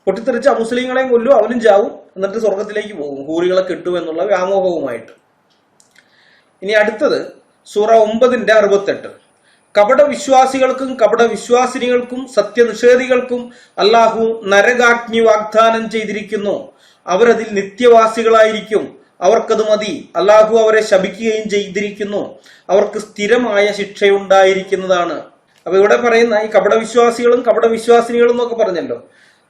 പൊട്ടിത്തെറിച്ച് അമുസ്ലിങ്ങളെയും കൊല്ലും, അവനും ചാവും, എന്നിട്ട് സ്വർഗത്തിലേക്ക് പോകും ഹൂറികളെ കിട്ടും എന്നുള്ള വ്യാമോഹവുമായിട്ട്. ഇനി അടുത്തത് സൂറ 9:68. കപട വിശ്വാസികൾക്കും കപട വിശ്വാസിനികൾക്കും സത്യനിഷേധികൾക്കും അള്ളാഹു നരകാഗ്നി വാഗ്ദാനം ചെയ്തിരിക്കുന്നു. അവരതിൽ നിത്യവാസികളായിരിക്കും. അവർക്കത് മതി. അള്ളാഹു അവരെ ശപിക്കുകയും ചെയ്തിരിക്കുന്നു. അവർക്ക് സ്ഥിരമായ ശിക്ഷയുണ്ടായിരിക്കുന്നതാണ്. അപ്പൊ ഇവിടെ പറയുന്ന ഈ കപട വിശ്വാസികളും കപട വിശ്വാസിനികളും എന്നൊക്കെ പറഞ്ഞല്ലോ,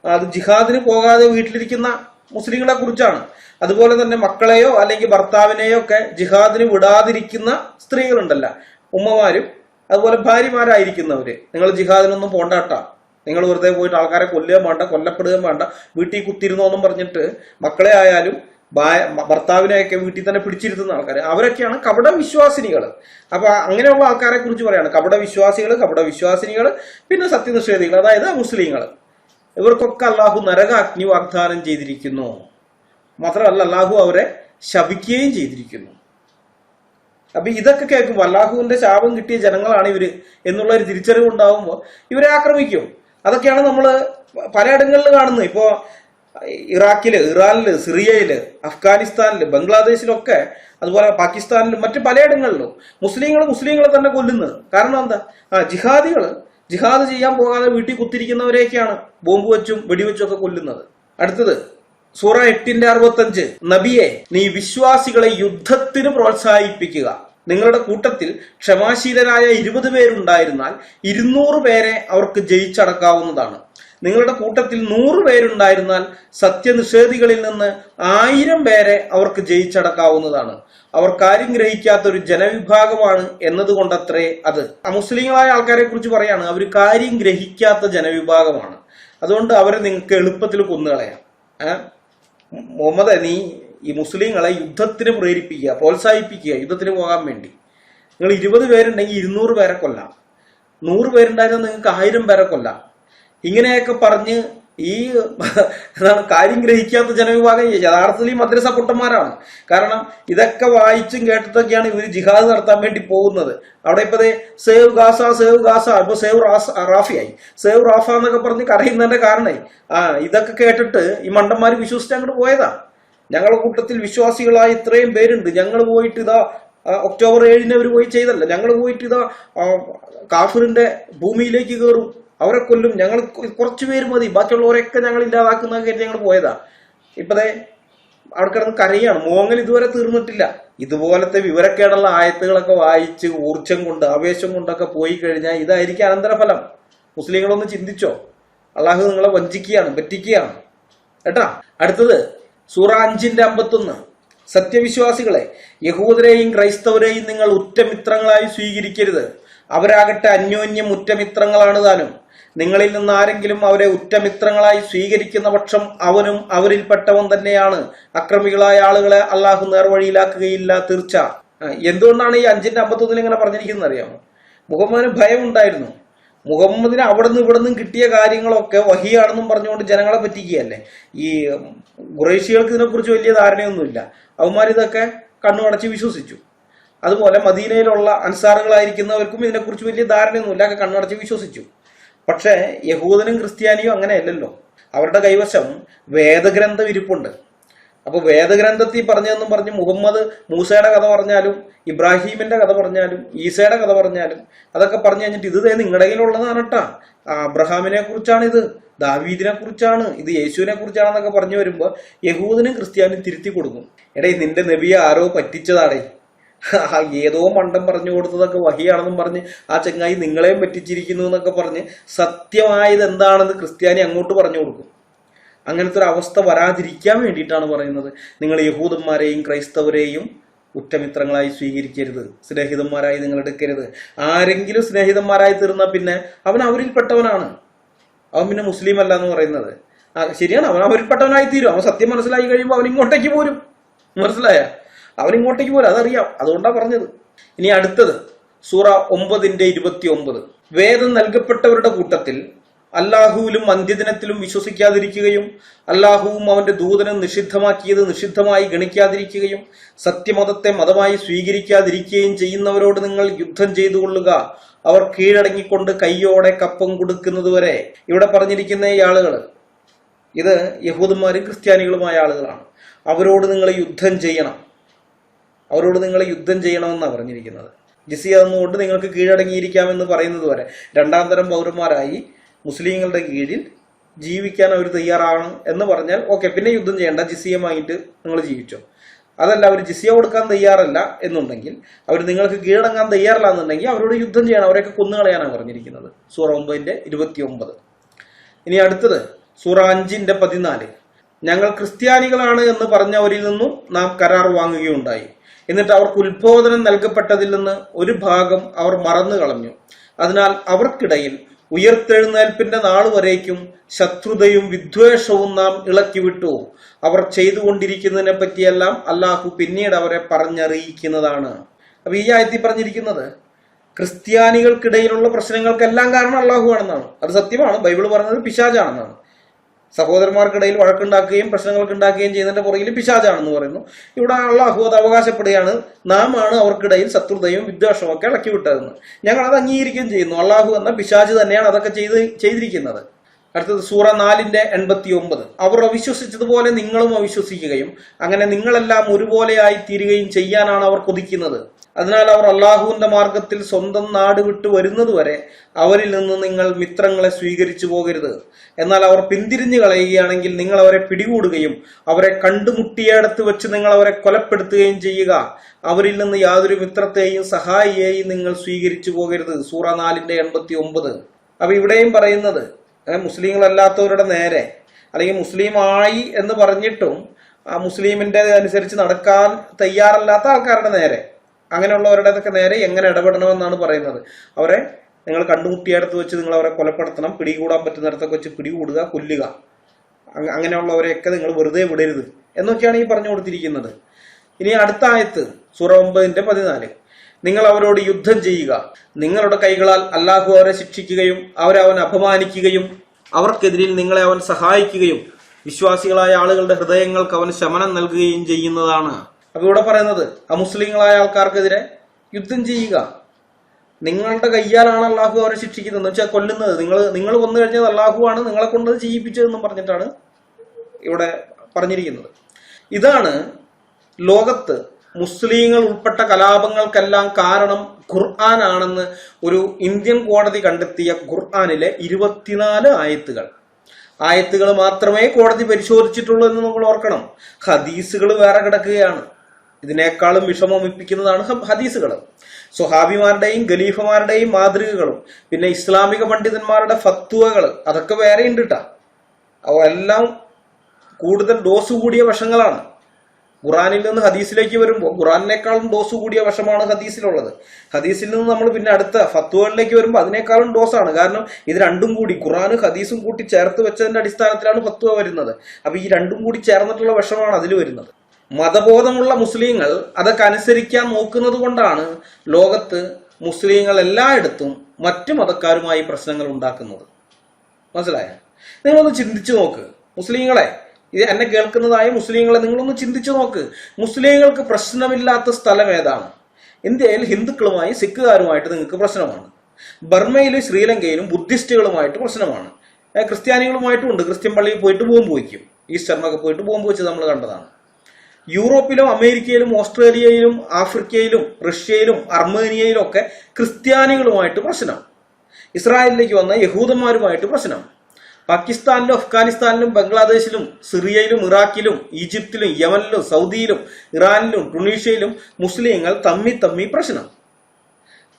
അത് ജിഹാദിന് പോകാതെ വീട്ടിലിരിക്കുന്ന മുസ്ലിങ്ങളെ കുറിച്ചാണ്. അതുപോലെ തന്നെ മക്കളെയോ അല്ലെങ്കിൽ ഭർത്താവിനെയോ ഒക്കെ ജിഹാദിന് വിടാതിരിക്കുന്ന സ്ത്രീകളുണ്ടല്ല, ഉമ്മമാരും അതുപോലെ ഭാര്യമാരായിരിക്കുന്നവര്. നിങ്ങൾ ജിഹാദിനൊന്നും പോണ്ടാട്ടാ, നിങ്ങൾ വെറുതെ പോയിട്ട് ആൾക്കാരെ കൊല്ലുകയും വേണ്ട, കൊല്ലപ്പെടുകയും വേണ്ട, വീട്ടിൽ കുത്തിരുന്നോന്നും പറഞ്ഞിട്ട് മക്കളെ ആയാലും ഭർത്താവിനെയൊക്കെ വീട്ടിൽ തന്നെ പിടിച്ചിരുത്തുന്ന ആൾക്കാർ, അവരൊക്കെയാണ് കപട വിശ്വാസിനികൾ. അപ്പൊ അങ്ങനെയുള്ള ആൾക്കാരെ കുറിച്ച് പറയാണ് കപട വിശ്വാസികൾ, കപട വിശ്വാസിനികൾ, പിന്നെ സത്യനിഷേധികൾ, അതായത് മുസ്ലിങ്ങൾ. ഇവർക്കൊക്കെ അള്ളാഹു നരകാഗ്നി വാഗ്ദാനം ചെയ്തിരിക്കുന്നു. മാത്രമല്ല അള്ളാഹു അവരെ ശപിക്കുകയും ചെയ്തിരിക്കുന്നു. അപ്പൊ ഇതൊക്കെ കേൾക്കുമ്പോൾ അള്ളാഹുവിന്റെ ശാപം കിട്ടിയ ജനങ്ങളാണ് ഇവര് എന്നുള്ള ഒരു തിരിച്ചറിവ് ഉണ്ടാവുമ്പോൾ ഇവരെ ആക്രമിക്കും. അതൊക്കെയാണ് നമ്മൾ പലയിടങ്ങളിൽ കാണുന്നത്. ഇപ്പോ ഇറാഖില്, ഇറാനില്, സിറിയയില്, അഫ്ഗാനിസ്ഥാനില്, ബംഗ്ലാദേശിലൊക്കെ, അതുപോലെ പാകിസ്ഥാനിലും മറ്റു പലയിടങ്ങളിലും മുസ്ലിങ്ങളെ തന്നെ കൊല്ലുന്നത്. കാരണം എന്താ? ജിഹാദ് ചെയ്യാൻ പോകാതെ വീട്ടിൽ കുത്തിരിക്കുന്നവരെയൊക്കെയാണ് ബോംബ് വെച്ചും വെടിവെച്ചും ഒക്കെ കൊല്ലുന്നത്. അടുത്തത് സൂറ 8:65. നബിയെ, നീ വിശ്വാസികളെ യുദ്ധത്തിന് പ്രോത്സാഹിപ്പിക്കുക. നിങ്ങളുടെ കൂട്ടത്തിൽ ക്ഷമാശീലരായ 20 പേരുണ്ടായിരുന്നാൽ 200 പേരെ അവർക്ക് ജയിച്ചടക്കാവുന്നതാണ്. നിങ്ങളുടെ കൂട്ടത്തിൽ 100 പേരുണ്ടായിരുന്നാൽ സത്യനിഷേധികളിൽ നിന്ന് 1000 പേരെ അവർക്ക് ജയിച്ചടക്കാവുന്നതാണ്. അവർ കാര്യം ഗ്രഹിക്കാത്ത ഒരു ജനവിഭാഗമാണ് എന്നതുകൊണ്ടത്രേ അത്. അമുസ്ലിങ്ങളായ ആൾക്കാരെ കുറിച്ച് പറയാണ്, അവർ കാര്യം ഗ്രഹിക്കാത്ത ജനവിഭാഗമാണ്, അതുകൊണ്ട് അവരെ നിങ്ങൾക്ക് എളുപ്പത്തിൽ കൊന്നുകളയാം. മുഹമ്മദ്, നീ ഈ മുസ്ലിങ്ങളെ യുദ്ധത്തിന് പ്രേരിപ്പിക്കുക, പ്രോത്സാഹിപ്പിക്കുക, യുദ്ധത്തിന് പോകാൻ വേണ്ടി. നിങ്ങൾ 20 പേരുണ്ടെങ്കിൽ 200 പേരെ കൊല്ലാം, 100 പേരുണ്ടായിരുന്ന നിങ്ങൾക്ക് 1000 പേരെ കൊല്ലാം. ഇങ്ങനെയൊക്കെ പറഞ്ഞ് ഈ എന്താണ് കാര്യം ഗ്രഹിക്കാത്ത ജനവിഭാഗം യഥാർത്ഥത്തിൽ ഈ മദ്രസ പൊട്ടന്മാരാണ്. കാരണം ഇതൊക്കെ വായിച്ചും കേട്ടിട്ടൊക്കെയാണ് ഇവർ ജിഹാദ് നടത്താൻ വേണ്ടി പോകുന്നത്. അവിടെ ഇപ്പൊ സേവ് ഗാസ, സേവ് ഗാസ, ഇപ്പൊ സേവ് റാഫിയായി, സേവ് റാഫ എന്നൊക്കെ പറഞ്ഞ് കരയുന്നതിന്റെ കാരണമായി ഇതൊക്കെ കേട്ടിട്ട് ഈ മണ്ടന്മാര് വിശ്വസിച്ച് അങ്ങോട്ട് പോയതാ. ഞങ്ങളുടെ കൂട്ടത്തിൽ വിശ്വാസികളായ ഇത്രയും പേരുണ്ട്, ഞങ്ങൾ പോയിട്ട് ഇതാ ഒക്ടോബർ 7 അവർ പോയി ചെയ്തല്ല, ഞങ്ങൾ പോയിട്ട് ഇതാ കാഫിറിന്റെ ഭൂമിയിലേക്ക് കയറും, അവരെ കൊല്ലും, ഞങ്ങൾ കുറച്ചു പേര് മതി, ബാക്കിയുള്ളവരൊക്കെ ഞങ്ങൾ ഇല്ലാതാക്കുന്ന കയറ്റി ഞങ്ങൾ പോയതാ. ഇപ്പതേ അവിടെ കിടന്ന് കരയാണ്. മോങ്ങൽ ഇതുവരെ തീർന്നിട്ടില്ല. ഇതുപോലത്തെ വിവരക്കേടുള്ള ആയത്തുകളൊക്കെ വായിച്ച് ഊർജം കൊണ്ട് ആവേശം കൊണ്ടൊക്കെ പോയി കഴിഞ്ഞാൽ ഇതായിരിക്കും അനന്തരഫലം. മുസ്ലിങ്ങളൊന്ന് ചിന്തിച്ചോ? അള്ളാഹു നിങ്ങളെ വഞ്ചിക്കുകയാണ്, പറ്റിക്കുകയാണ് കേട്ടാ. അടുത്തത് സൂറ 5:51. സത്യവിശ്വാസികളെ, യഹൂദരെയും ക്രൈസ്തവരെയും നിങ്ങൾ ഉറ്റമിത്രങ്ങളായി സ്വീകരിക്കരുത്. അവരാകട്ടെ അന്യോന്യം ഉറ്റമിത്രങ്ങളാണ് താനും. നിങ്ങളിൽ നിന്ന് ആരെങ്കിലും അവരെ ഉറ്റമിത്രങ്ങളായി സ്വീകരിക്കുന്ന പക്ഷം അവനും അവരിൽപ്പെട്ടവൻ തന്നെയാണ്. അക്രമികളായ ആളുകളെ അള്ളാഹു നേർവഴിയിലാക്കുകയില്ല, തീർച്ച. എന്തുകൊണ്ടാണ് ഈ 5:51 ഇങ്ങനെ പറഞ്ഞിരിക്കുന്നത് അറിയാമോ? മുഹമ്മദിന് ഭയം ഉണ്ടായിരുന്നു. മുഹമ്മദിന് അവിടെ നിന്ന് ഇവിടെ നിന്നും കിട്ടിയ കാര്യങ്ങളൊക്കെ വഹിയാണെന്നും പറഞ്ഞുകൊണ്ട് ജനങ്ങളെ പറ്റിക്കുകയല്ലേ. ഈ ഖുറൈശികൾക്ക് ഇതിനെക്കുറിച്ച് വലിയ ധാരണയൊന്നുമില്ല. അവന്മാരിതൊക്കെ കണ്ണുടച്ച് വിശ്വസിച്ചു. അതുപോലെ മദീനയിലുള്ള അൻസാറുകളായിരിക്കുന്നവർക്കും ഇതിനെക്കുറിച്ച് വലിയ ധാരണയൊന്നുമില്ല, ഒക്കെ കണ്ണടച്ച് വിശ്വസിച്ചു. പക്ഷേ യഹൂദനും ക്രിസ്ത്യാനിയും അങ്ങനെയല്ലല്ലോ. അവരുടെ കൈവശം വേദഗ്രന്ഥം ഇരിപ്പുണ്ട്. അപ്പൊ വേദഗ്രന്ഥത്തിൽ പറഞ്ഞതെന്നും പറഞ്ഞ് മുഹമ്മദ് മൂസയുടെ കഥ പറഞ്ഞാലും ഇബ്രാഹീമിന്റെ കഥ പറഞ്ഞാലും ഈസയുടെ കഥ പറഞ്ഞാലും അതൊക്കെ പറഞ്ഞു കഴിഞ്ഞിട്ട് ഇത് നിങ്ങളുടെ കയ്യിലുള്ളതാണ് കേട്ടാ, അബ്രഹാമിനെ കുറിച്ചാണ്, ഇത് ദാവീദിനെ കുറിച്ചാണ്, ഇത് യേശുവിനെ കുറിച്ചാണെന്നൊക്കെ പറഞ്ഞു വരുമ്പോ യഹൂദനും ക്രിസ്ത്യാനിയും തിരുത്തി കൊടുക്കും. എടേ നിന്റെ നബിയെ ആരോ പറ്റിച്ചതാടേ, ഏതോ മണ്ടം പറഞ്ഞു കൊടുത്തതൊക്കെ വഹിയാണെന്നും പറഞ്ഞ് ആ ചങ്ങായി നിങ്ങളെയും പറ്റിച്ചിരിക്കുന്നു എന്നൊക്കെ പറഞ്ഞ് സത്യമായത് എന്താണെന്ന് ക്രിസ്ത്യാനി അങ്ങോട്ട് പറഞ്ഞു കൊടുക്കും. അങ്ങനത്തെ ഒരു അവസ്ഥ വരാതിരിക്കാൻ വേണ്ടിയിട്ടാണ് പറയുന്നത്, നിങ്ങൾ യഹൂദന്മാരെയും ക്രൈസ്തവരെയും ഉറ്റമിത്രങ്ങളായി സ്വീകരിക്കരുത്, സ്നേഹിതന്മാരായി നിങ്ങൾ എടുക്കരുത്. ആരെങ്കിലും സ്നേഹിതന്മാരായി തീർന്നാൽ പിന്നെ അവൻ അവരിൽപ്പെട്ടവനാണ്, അവൻ പിന്നെ മുസ്ലിം അല്ല എന്ന് പറയുന്നത്. ശരിയാണ്, അവൻ അവരിൽപ്പെട്ടവനായി തീരും. അവൻ സത്യം മനസ്സിലാക്കി കഴിയുമ്പോൾ അവൻ ഇങ്ങോട്ടേക്ക് പോരും. മനസ്സിലായ? അവൻ ഇങ്ങോട്ടേക്ക് പോരും, അതറിയാം, അതുകൊണ്ടാണ് പറഞ്ഞത്. ഇനി അടുത്തത് സൂറ 9:29. വേദം നൽകപ്പെട്ടവരുടെ കൂട്ടത്തിൽ അല്ലാഹുവിലും അന്ത്യദിനത്തിലും വിശ്വസിക്കാതിരിക്കുകയും അല്ലാഹുവും അവന്റെ ദൂതനും നിഷിദ്ധമാക്കിയത് നിഷിദ്ധമായി ഗണിക്കാതിരിക്കുകയും സത്യമതത്തെ മതമായി സ്വീകരിക്കാതിരിക്കുകയും ചെയ്യുന്നവരോട് നിങ്ങൾ യുദ്ധം ചെയ്തുകൊള്ളുക, അവർ കീഴടങ്ങിക്കൊണ്ട് കയ്യോടെ കപ്പം കൊടുക്കുന്നതുവരെ. ഇവിടെ പറഞ്ഞിരിക്കുന്ന ഈ ആളുകൾ ഇത് യഹൂദന്മാരും ക്രിസ്ത്യാനികളുമായ ആളുകളാണ്. അവരോട് നിങ്ങൾ യുദ്ധം ചെയ്യണം, അവരോട് നിങ്ങൾ യുദ്ധം ചെയ്യണമെന്നാണ് പറഞ്ഞിരിക്കുന്നത്. ജിസിയ എന്നുകൊണ്ട് നിങ്ങൾക്ക് കീഴടങ്ങിയിരിക്കാമെന്ന് പറയുന്നത് വരെ, രണ്ടാം തരം പൗരന്മാരായി മുസ്ലിങ്ങളുടെ കീഴിൽ ജീവിക്കാൻ അവർ തയ്യാറാണ് എന്ന് പറഞ്ഞാൽ ഓക്കെ, പിന്നെ യുദ്ധം ചെയ്യേണ്ട, ജിസിയമായിട്ട് നിങ്ങൾ ജീവിച്ചോ. അതല്ല, അവർ ജിസിയ കൊടുക്കാൻ തയ്യാറല്ല എന്നുണ്ടെങ്കിൽ, അവർ നിങ്ങൾക്ക് കീഴടങ്ങാൻ തയ്യാറല്ല എന്നുണ്ടെങ്കിൽ അവരോട് യുദ്ധം ചെയ്യണം, അവരെയൊക്കെ കൊന്നുകളയാനാണ് പറഞ്ഞിരിക്കുന്നത്. സൂറ 9:29. ഇനി അടുത്തത് സൂറ 5:14. ഞങ്ങൾ ക്രിസ്ത്യാനികളാണ് എന്ന് പറഞ്ഞവരിൽ നിന്നും നാം കരാർ വാങ്ങുകയുണ്ടായി. എന്നിട്ട് അവർക്ക് ഉത്ബോധനം നൽകപ്പെട്ടതിൽ നിന്ന് ഒരു ഭാഗം അവർ മറന്നു കളഞ്ഞു. അതിനാൽ അവർക്കിടയിൽ ഉയർത്തെഴുന്നേൽപ്പിന്റെ നാളുവരേക്കും ശത്രുതയും വിദ്വേഷവും നാം ഇളക്കിവിട്ടു. അവർ ചെയ്തുകൊണ്ടിരിക്കുന്നതിനെ പറ്റിയെല്ലാം അല്ലാഹു പിന്നീട് അവരെ പറഞ്ഞറിയിക്കുന്നതാണ്. അപ്പൊ ഈ ആയത്തിൽ പറഞ്ഞിരിക്കുന്നത് ക്രിസ്ത്യാനികൾക്കിടയിലുള്ള പ്രശ്നങ്ങൾക്കെല്ലാം കാരണം അല്ലാഹു ആണെന്നാണ്. അത് സത്യമാണ്. ബൈബിൾ പറഞ്ഞത് പിശാചാണെന്നാണ്. സഹോദരന്മാർക്കിടയിൽ വഴക്കുണ്ടാക്കുകയും പ്രശ്നങ്ങൾക്ക് ഉണ്ടാക്കുകയും ചെയ്യുന്നതിന്റെ പുറകിൽ പിശാചാണെന്ന് പറയുന്നു. ഇവിടെ അല്ലാഹു അത് അവകാശപ്പെടുകയാണ്, നാം ആണ് അവർക്കിടയിൽ ശത്രുതയും വിദ്വേഷവും ഒക്കെ ഇളക്കി വിട്ടതെന്ന്. ഞങ്ങൾ അത് അംഗീകരിക്കുകയും ചെയ്യുന്നു. അല്ലാഹു എന്ന പിശാച് തന്നെയാണ് അതൊക്കെ ചെയ്തിരിക്കുന്നത്. അടുത്തത് സൂറ 4:89. അവർ അവിശ്വസിച്ചതുപോലെ നിങ്ങളും അവിശ്വസിക്കുകയും അങ്ങനെ നിങ്ങളെല്ലാം ഒരുപോലെയായി തീരുകയും ചെയ്യാനാണ് അവർ കൊതിക്കുന്നത്. അതിനാൽ അവർ അള്ളാഹുവിന്റെ മാർഗത്തിൽ സ്വന്തം നാട് വിട്ടു വരുന്നതുവരെ അവരിൽ നിന്ന് നിങ്ങൾ മിത്രങ്ങളെ സ്വീകരിച്ചു പോകരുത്. എന്നാൽ അവർ പിന്തിരിഞ്ഞു കളയുകയാണെങ്കിൽ നിങ്ങൾ അവരെ പിടികൂടുകയും അവരെ കണ്ടുമുട്ടിയടത്ത് വെച്ച് നിങ്ങൾ അവരെ കൊലപ്പെടുത്തുകയും ചെയ്യുക. അവരിൽ നിന്ന് യാതൊരു മിത്രത്തെയും സഹായിയെയും നിങ്ങൾ സ്വീകരിച്ചു പോകരുത്. സൂറ 4:89. അപ്പൊ ഇവിടെയും പറയുന്നത് മുസ്ലിങ്ങളല്ലാത്തവരുടെ നേരെ, അല്ലെങ്കിൽ മുസ്ലിം ആയി എന്ന് പറഞ്ഞിട്ടും ആ മുസ്ലിമിന്റെ അനുസരിച്ച് നടക്കാൻ തയ്യാറല്ലാത്ത ആൾക്കാരുടെ നേരെ, അങ്ങനെയുള്ളവരുടെതൊക്കെ നേരെ എങ്ങനെ ഇടപെടണമെന്നാണ് പറയുന്നത്. അവരെ നിങ്ങൾ കണ്ടുമുട്ടിയടുത്ത് വെച്ച് നിങ്ങൾ അവരെ കൊലപ്പെടുത്തണം, പിടികൂടാൻ പറ്റുന്നിടത്തൊക്കെ വെച്ച് പിടികൂടുക, കൊല്ലുക. അങ്ങനെയുള്ളവരെയൊക്കെ നിങ്ങൾ വെറുതെ വിടരുത് എന്നൊക്കെയാണ് ഈ പറഞ്ഞു കൊടുത്തിരിക്കുന്നത്. ഇനി അടുത്ത ആയത്ത് സൂറ 9:14. നിങ്ങൾ അവരോട് യുദ്ധം ചെയ്യുക, നിങ്ങളുടെ കൈകളാൽ അല്ലാഹു അവരെ ശിക്ഷിക്കുകയും അവരെ അവൻ അപമാനിക്കുകയും അവർക്കെതിരിൽ നിങ്ങളെ അവൻ സഹായിക്കുകയും വിശ്വാസികളായ ആളുകളുടെ ഹൃദയങ്ങൾക്ക് അവൻ ശമനം നൽകുകയും ചെയ്യുന്നതാണ്. അപ്പൊ ഇവിടെ പറയുന്നത് അമുസ്ലിങ്ങളായ ആൾക്കാർക്കെതിരെ യുദ്ധം ചെയ്യുക, നിങ്ങളുടെ കയ്യാലാണ് അല്ലാഹു അവരെ ശിക്ഷിക്കുന്നത്, എന്ന് വെച്ചാൽ കൊല്ലുന്നത്. നിങ്ങൾ കൊന്നു കഴിഞ്ഞത് അല്ലാഹു ആണ്, നിങ്ങളെ കൊണ്ടത് ചെയ്യിപ്പിച്ചതെന്നും പറഞ്ഞിട്ടാണ് ഇവിടെ പറഞ്ഞിരിക്കുന്നത്. ഇതാണ് ലോകത്ത് മുസ്ലിങ്ങൾ ഉൾപ്പെട്ട കലാപങ്ങൾക്കെല്ലാം കാരണം ഖുർആൻ ആണെന്ന് ഒരു ഇന്ത്യൻ കോടതി കണ്ടെത്തിയ ഖുർആനിലെ 24 ആയത്തുകൾ മാത്രമേ കോടതി പരിശോധിച്ചിട്ടുള്ളൂ എന്ന് നമ്മൾ ഓർക്കണം. ഹദീസുകൾ വേറെ കിടക്കുകയാണ്. ഇതിനേക്കാളും വിഷമമിപ്പിക്കുന്നതാണ് ഹദീസുകൾ. സ്വഹാബിമാരുടെയും ഖലീഫമാരുടെയും മാതൃകകളും പിന്നെ ഇസ്ലാമിക പണ്ഡിതന്മാരുടെ ഫത്വകൾ അതൊക്കെ വേറെ ഉണ്ട് കേട്ടാ. അവയെല്ലാം കൂടുതൽ ഡോസ് കൂടിയ വശങ്ങളാണ്. ഖുറാനിൽ നിന്ന് ഹദീസിലേക്ക് വരുമ്പോൾ ഖുറാനിനേക്കാളും ഡോസ് കൂടിയ വിഷമാണ് ഹദീസിലുള്ളത്. ഹദീസിൽ നിന്ന് നമ്മൾ പിന്നെ അടുത്ത ഫത്വകളിലേക്ക് വരുമ്പോൾ അതിനേക്കാളും ഡോസാണ്. കാരണം ഇത് രണ്ടും കൂടി ഖുറാനും ഹദീസും കൂട്ടി ചേർത്ത് വെച്ചതിന്റെ അടിസ്ഥാനത്തിലാണ് ഫത്വ വരുന്നത്. അപ്പൊ ഈ രണ്ടും കൂടി ചേർന്നിട്ടുള്ള വിഷമാണ് അതിൽ വരുന്നത്. മതബോധമുള്ള മുസ്ലിങ്ങൾ അതൊക്കെ അനുസരിക്കാൻ നോക്കുന്നത് കൊണ്ടാണ് ലോകത്ത് മുസ്ലിങ്ങൾ എല്ലായിടത്തും മറ്റു മതക്കാരുമായി പ്രശ്നങ്ങൾ ഉണ്ടാക്കുന്നത്. മനസ്സിലായോ? നിങ്ങളൊന്ന് ചിന്തിച്ചു നോക്ക്. മുസ്ലിങ്ങളെ, ഇത് എന്നെ കേൾക്കുന്നതായ മുസ്ലിങ്ങളെ നിങ്ങളൊന്ന് ചിന്തിച്ചു നോക്ക്. മുസ്ലിങ്ങൾക്ക് പ്രശ്നമില്ലാത്ത സ്ഥലം ഏതാണ്? ഇന്ത്യയിൽ ഹിന്ദുക്കളുമായി സിഖുകാരുമായിട്ട് നിങ്ങൾക്ക് പ്രശ്നമാണ്. ബർമയിലും ശ്രീലങ്കയിലും ബുദ്ധിസ്റ്റുകളുമായിട്ട് പ്രശ്നമാണ്. ക്രിസ്ത്യാനികളുമായിട്ടും ഉണ്ട്. ക്രിസ്ത്യൻ പള്ളിയിൽ പോയിട്ട് ബോംബ് വയ്ക്കും. ഈസ്റ്ററിനൊക്കെ പോയിട്ട് ബോംബ് വെച്ച് നമ്മൾ കണ്ടതാണ്. യൂറോപ്പിലും അമേരിക്കയിലും ഓസ്ട്രേലിയയിലും ആഫ്രിക്കയിലും റഷ്യയിലും അർമേനിയയിലും ഒക്കെ ക്രിസ്ത്യാനികളുമായിട്ട് പ്രശ്നം. ഇസ്രായേലിലേക്ക് വന്ന യഹൂദന്മാരുമായിട്ട് പ്രശ്നം. പാകിസ്ഥാനിലും അഫ്ഗാനിസ്ഥാനിലും ബംഗ്ലാദേശിലും സിറിയയിലും ഇറാഖിലും ഈജിപ്തിലും യമനിലും സൗദിയിലും ഇറാനിലും ടുണീഷ്യയിലും മുസ്ലിങ്ങൾ തമ്മി പ്രശ്നം.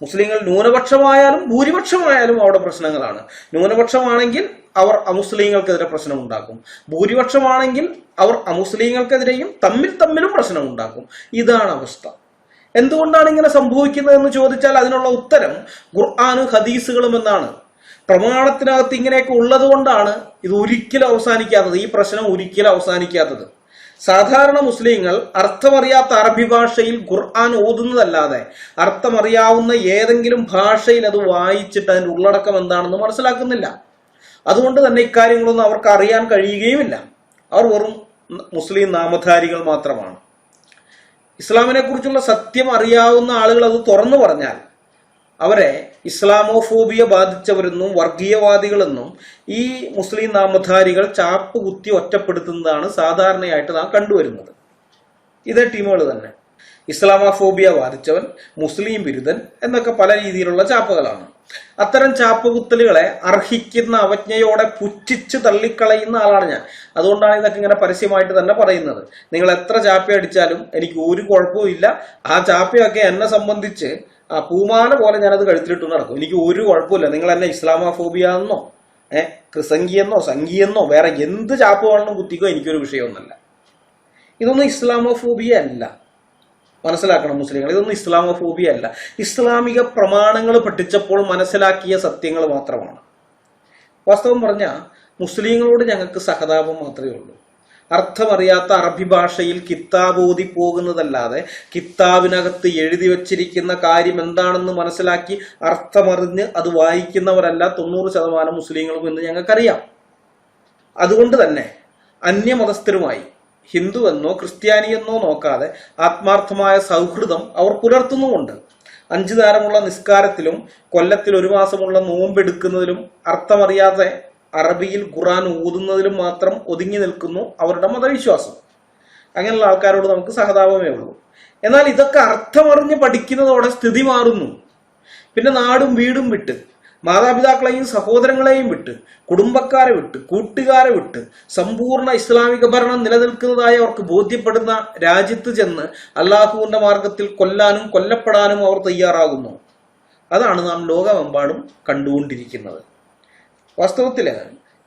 മുസ്ലിങ്ങൾ ന്യൂനപക്ഷമായാലും ഭൂരിപക്ഷമായാലും അവിടെ പ്രശ്നങ്ങളാണ്. ന്യൂനപക്ഷമാണെങ്കിൽ അവർ അമുസ്ലിങ്ങൾക്കെതിരെ പ്രശ്നം ഉണ്ടാക്കും. ഭൂരിപക്ഷമാണെങ്കിൽ അവർ അമുസ്ലിങ്ങൾക്കെതിരെയും തമ്മിലും പ്രശ്നം ഉണ്ടാക്കും. ഇതാണ് അവസ്ഥ. എന്തുകൊണ്ടാണ് ഇങ്ങനെ സംഭവിക്കുന്നതെന്ന് ചോദിച്ചാൽ അതിനുള്ള ഉത്തരം ഖുർആനും ഹദീസുകളും എന്നാണ്. പ്രമാണത്തിനകത്ത് ഇങ്ങനെയൊക്കെ ഉള്ളത് കൊണ്ടാണ് ഇത് ഒരിക്കലും അവസാനിക്കാത്തത്. ഈ പ്രശ്നം ഒരിക്കലും അവസാനിക്കാത്തത്. സാധാരണ മുസ്ലിങ്ങൾ അർത്ഥമറിയാത്ത അറബി ഭാഷയിൽ ഖുർആൻ ഓതുന്നതല്ലാതെ അർത്ഥമറിയാവുന്ന ഏതെങ്കിലും ഭാഷയിൽ അത് വായിച്ചിട്ട് അതിന്റെ ഉള്ളടക്കം എന്താണെന്ന് മനസ്സിലാക്കുന്നില്ല. അതുകൊണ്ട് തന്നെ ഇക്കാര്യങ്ങളൊന്നും അവർക്ക് അറിയാൻ കഴിയുകയുമില്ല. അവർ വെറും മുസ്ലിം നാമധാരികൾ മാത്രമാണ്. ഇസ്ലാമിനെ കുറിച്ചുള്ള സത്യം അറിയാവുന്ന ആളുകൾ അത് തുറന്നു പറഞ്ഞാൽ അവരെ ഇസ്ലാമോഫോബിയ ബാധിച്ചവരെന്നും വർഗീയവാദികളെന്നും ഈ മുസ്ലിം നാമധാരികൾ ചാപ്പ് കുത്തി ഒറ്റപ്പെടുത്തുന്നതാണ് സാധാരണയായിട്ട് നാം കണ്ടുവരുന്നത്. ഇതേ ടീമുകൾ തന്നെ. ഇസ്ലാമോഫോബിയ ബാധിച്ചവൻ, മുസ്ലിം ബിരുദൻ എന്നൊക്കെ പല രീതിയിലുള്ള ചാപ്പുകളാണ്. അത്തരം ചാപ്പുകുത്തലുകളെ അർഹിക്കുന്ന അവജ്ഞയോടെ പുച്ഛിച്ച് തള്ളിക്കളയുന്ന ആളാണ് ഞാൻ. അതുകൊണ്ടാണ് ഇതൊക്കെ ഇങ്ങനെ പരസ്യമായിട്ട് തന്നെ പറയുന്നത്. നിങ്ങൾ എത്ര ചാപ്പ അടിച്ചാലും എനിക്ക് ഒരു കുഴപ്പവും ഇല്ല. ആ ചാപ്പയൊക്കെ എന്നെ സംബന്ധിച്ച് പൂമാല പോലെ ഞാനത് കഴുത്തിലിട്ട് നടക്കും. എനിക്ക് ഒരു കുഴപ്പമില്ല. നിങ്ങൾ എന്നെ ഇസ്ലാമോഫോബിയ എന്നോ ക്രിസംഗിയെന്നോ സംഘിയെന്നോ വേറെ എന്ത് ചാപ്പ് വേണമെന്നും കുത്തിക്കോ, എനിക്കൊരു വിഷയമൊന്നുമല്ല. ഇതൊന്നും ഇസ്ലാമോഫോബിയ അല്ല. മനസ്സിലാക്കണം മുസ്ലിങ്ങൾ, ഇതൊന്നും ഇസ്ലാമോഫോബിയ അല്ല. ഇസ്ലാമിക പ്രമാണങ്ങൾ പഠിച്ചപ്പോൾ മനസ്സിലാക്കിയ സത്യങ്ങൾ മാത്രമാണ്. വാസ്തവം പറഞ്ഞാൽ മുസ്ലിങ്ങളോട് ഞങ്ങൾക്ക് സഹതാപം മാത്രമേ ഉള്ളൂ. അർത്ഥമറിയാത്ത അറബി ഭാഷയിൽ കിതാബ് ഓതി പോകുന്നതല്ലാതെ കിതാബിനകത്ത് എഴുതി വച്ചിരിക്കുന്ന കാര്യം എന്താണെന്ന് മനസ്സിലാക്കി അർത്ഥമറിഞ്ഞ് അത് വായിക്കുന്നവരല്ല 90% മുസ്ലിങ്ങളും എന്ന് ഞങ്ങൾക്കറിയാം. അതുകൊണ്ട് തന്നെ അന്യമതസ്ഥരുമായി ഹിന്ദു എന്നോ ക്രിസ്ത്യാനിയെന്നോ നോക്കാതെ ആത്മാർത്ഥമായ സൗഹൃദം അവർ പുലർത്തുന്നുമുണ്ട്. 5 നേരമുള്ള നിസ്കാരത്തിലും കൊല്ലത്തിൽ 1 മാസമുള്ള നോമ്പെടുക്കുന്നതിലും അർത്ഥമറിയാതെ അറബിയിൽ ഖുർആൻ ഓതുന്നതിലും മാത്രം ഒതുങ്ങി നിൽക്കുന്നു അവരുടെ മതവിശ്വാസം. അങ്ങനെയുള്ള ആൾക്കാരോട് നമുക്ക് സഹതാപമേ ഉള്ളൂ. എന്നാൽ ഇതൊക്കെ അർത്ഥമറിഞ്ഞ് പഠിക്കുന്നതോടെ സ്ഥിതി മാറുന്നു. പിന്നെ നാടും വീടും വിട്ട്, മാതാപിതാക്കളെയും സഹോദരങ്ങളെയും വിട്ട്, കുടുംബക്കാരെ വിട്ട്, കൂട്ടുകാരെ വിട്ട് സമ്പൂർണ്ണ ഇസ്ലാമിക ഭരണം നിലനിൽക്കുന്നതായി അവർക്ക് ബോധ്യപ്പെടുന്ന രാജ്യത്ത് ചെന്ന് അള്ളാഹുവിന്റെ മാർഗത്തിൽ കൊല്ലാനും കൊല്ലപ്പെടാനും അവർ തയ്യാറാകുന്നു. അതാണ് നാം ലോകമെമ്പാടും കണ്ടുകൊണ്ടിരിക്കുന്നത്. വാസ്തവത്തില്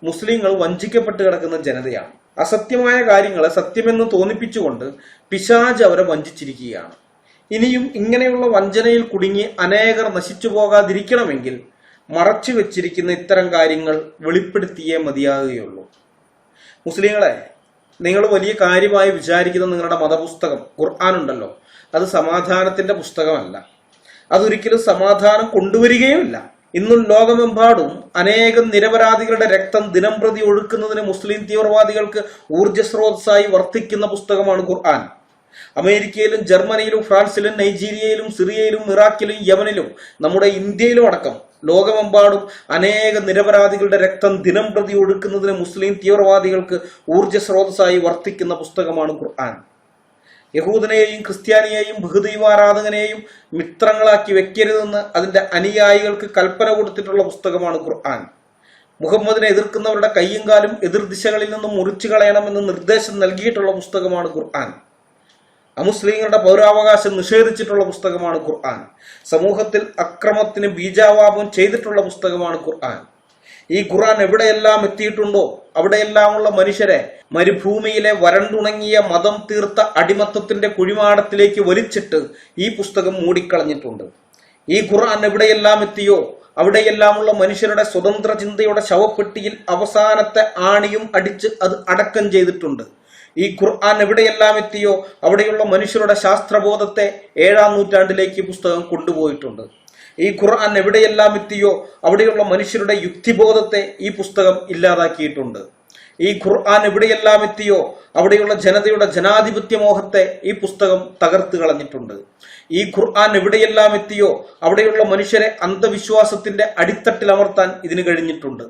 മുസ്ലിങ്ങൾ വഞ്ചിക്കപ്പെട്ട് കിടക്കുന്ന ജനതയാണ്. അസത്യമായ കാര്യങ്ങളെ സത്യമെന്ന് തോന്നിപ്പിച്ചുകൊണ്ട് പിശാച് അവരെ വഞ്ചിച്ചിരിക്കുകയാണ്. ഇനിയും ഇങ്ങനെയുള്ള വഞ്ചനയിൽ കുടുങ്ങി അനേകർ നശിച്ചു പോകാതിരിക്കണമെങ്കിൽ മറച്ചു വെച്ചിരിക്കുന്ന ഇത്തരം കാര്യങ്ങൾ വെളിപ്പെടുത്തിയേ മതിയാകുകയുള്ളൂ. മുസ്ലിങ്ങളെ, നിങ്ങൾ വലിയ കാര്യമായി വിചാരിക്കുന്ന നിങ്ങളുടെ മതപുസ്തകം ഖുർആൻ ഉണ്ടല്ലോ, അത് സമാധാനത്തിന്റെ പുസ്തകമല്ല. അതൊരിക്കലും സമാധാനം കൊണ്ടുവരികയുമില്ല. ഇന്നും ലോകമെമ്പാടും അനേകം നിരപരാധികളുടെ രക്തം ദിനം പ്രതി ഒഴുക്കുന്നതിന് മുസ്ലിം തീവ്രവാദികൾക്ക് ഊർജ്ജസ്രോതസ്സായി വർത്തിക്കുന്ന പുസ്തകമാണ് ഖുർആൻ. അമേരിക്കയിലും ജർമ്മനിയിലും ഫ്രാൻസിലും നൈജീരിയയിലും സിറിയയിലും ഇറാഖിലും യമനിലും നമ്മുടെ ഇന്ത്യയിലും അടക്കം ലോകമെമ്പാടും അനേക നിരപരാധികളുടെ രക്തം ദിനം പ്രതി ഒഴുക്കുന്നതിന് മുസ്ലിം തീവ്രവാദികൾക്ക് ഊർജ്ജസ്രോതസ്സായി വർത്തിക്കുന്ന പുസ്തകമാണ് ഖുർആൻ. യഹൂദനെയും ക്രിസ്ത്യാനിയെയും ബഹുദൈവാരാധകനെയും മിത്രങ്ങളാക്കി വെക്കരുതെന്ന് അതിന്റെ അനുയായികൾക്ക് കൽപ്പന കൊടുത്തിട്ടുള്ള പുസ്തകമാണ് ഖുർആൻ. മുഹമ്മദിനെ എതിർക്കുന്നവരുടെ കയ്യും കാലും എതിർദിശകളിൽ നിന്നും മുറിച്ചു കളയണമെന്ന് നിർദ്ദേശം നൽകിയിട്ടുള്ള പുസ്തകമാണ് ഖുർആൻ. അമുസ്ലിങ്ങളുടെ പൗരാവകാശം നിഷേധിച്ചിട്ടുള്ള പുസ്തകമാണ് ഖുർആൻ. സമൂഹത്തിൽ അക്രമത്തിന് ബീജാവാപം ചെയ്തിട്ടുള്ള പുസ്തകമാണ് ഖുർആൻ. ഈ ഖുർആൻ എവിടെയെല്ലാം എത്തിയിട്ടുണ്ടോ അവിടെയെല്ലാമുള്ള മനുഷ്യരെ മരുഭൂമിയിലെ വരണ്ടുണങ്ങിയ മതം തീർത്ത അടിമത്തത്തിന്റെ കുഴിമാടത്തിലേക്ക് വലിച്ചിട്ട് ഈ പുസ്തകം മൂടിക്കളഞ്ഞിട്ടുണ്ട്. ഈ ഖുർആൻ എവിടെയെല്ലാം എത്തിയോ അവിടെയെല്ലാമുള്ള മനുഷ്യരുടെ സ്വതന്ത്ര ചിന്തയുടെ ശവപ്പെട്ടിയിൽ അവസാനത്തെ ആണിയും അടിച്ച് അത് അടക്കം ചെയ്തിട്ടുണ്ട്. ഈ ഖുർആൻ എവിടെയെല്ലാം എത്തിയോ അവിടെയുള്ള മനുഷ്യരുടെ ശാസ്ത്രബോധത്തെ 7-ാം നൂറ്റാണ്ടിലേക്ക് പുസ്തകം കൊണ്ടുപോയിട്ടുണ്ട്. ഈ ഖുർആൻ എവിടെയെല്ലാം എത്തിയോ അവിടെയുള്ള മനുഷ്യരുടെ യുക്തിബോധത്തെ ഈ പുസ്തകം ഇല്ലാതാക്കിയിട്ടുണ്ട്. ഈ ഖുർആൻ എവിടെയെല്ലാം എത്തിയോ അവിടെയുള്ള ജനതയുടെ ജനാധിപത്യ മോഹത്തെ ഈ പുസ്തകം തകർത്ത് കളഞ്ഞിട്ടുണ്ട്. ഈ ഖുർആൻ എവിടെയെല്ലാം എത്തിയോ അവിടെയുള്ള മനുഷ്യരെ അന്ധവിശ്വാസത്തിന്റെ അടിത്തട്ടിൽ അമർത്താൻ ഇതിന് കഴിഞ്ഞിട്ടുണ്ട്.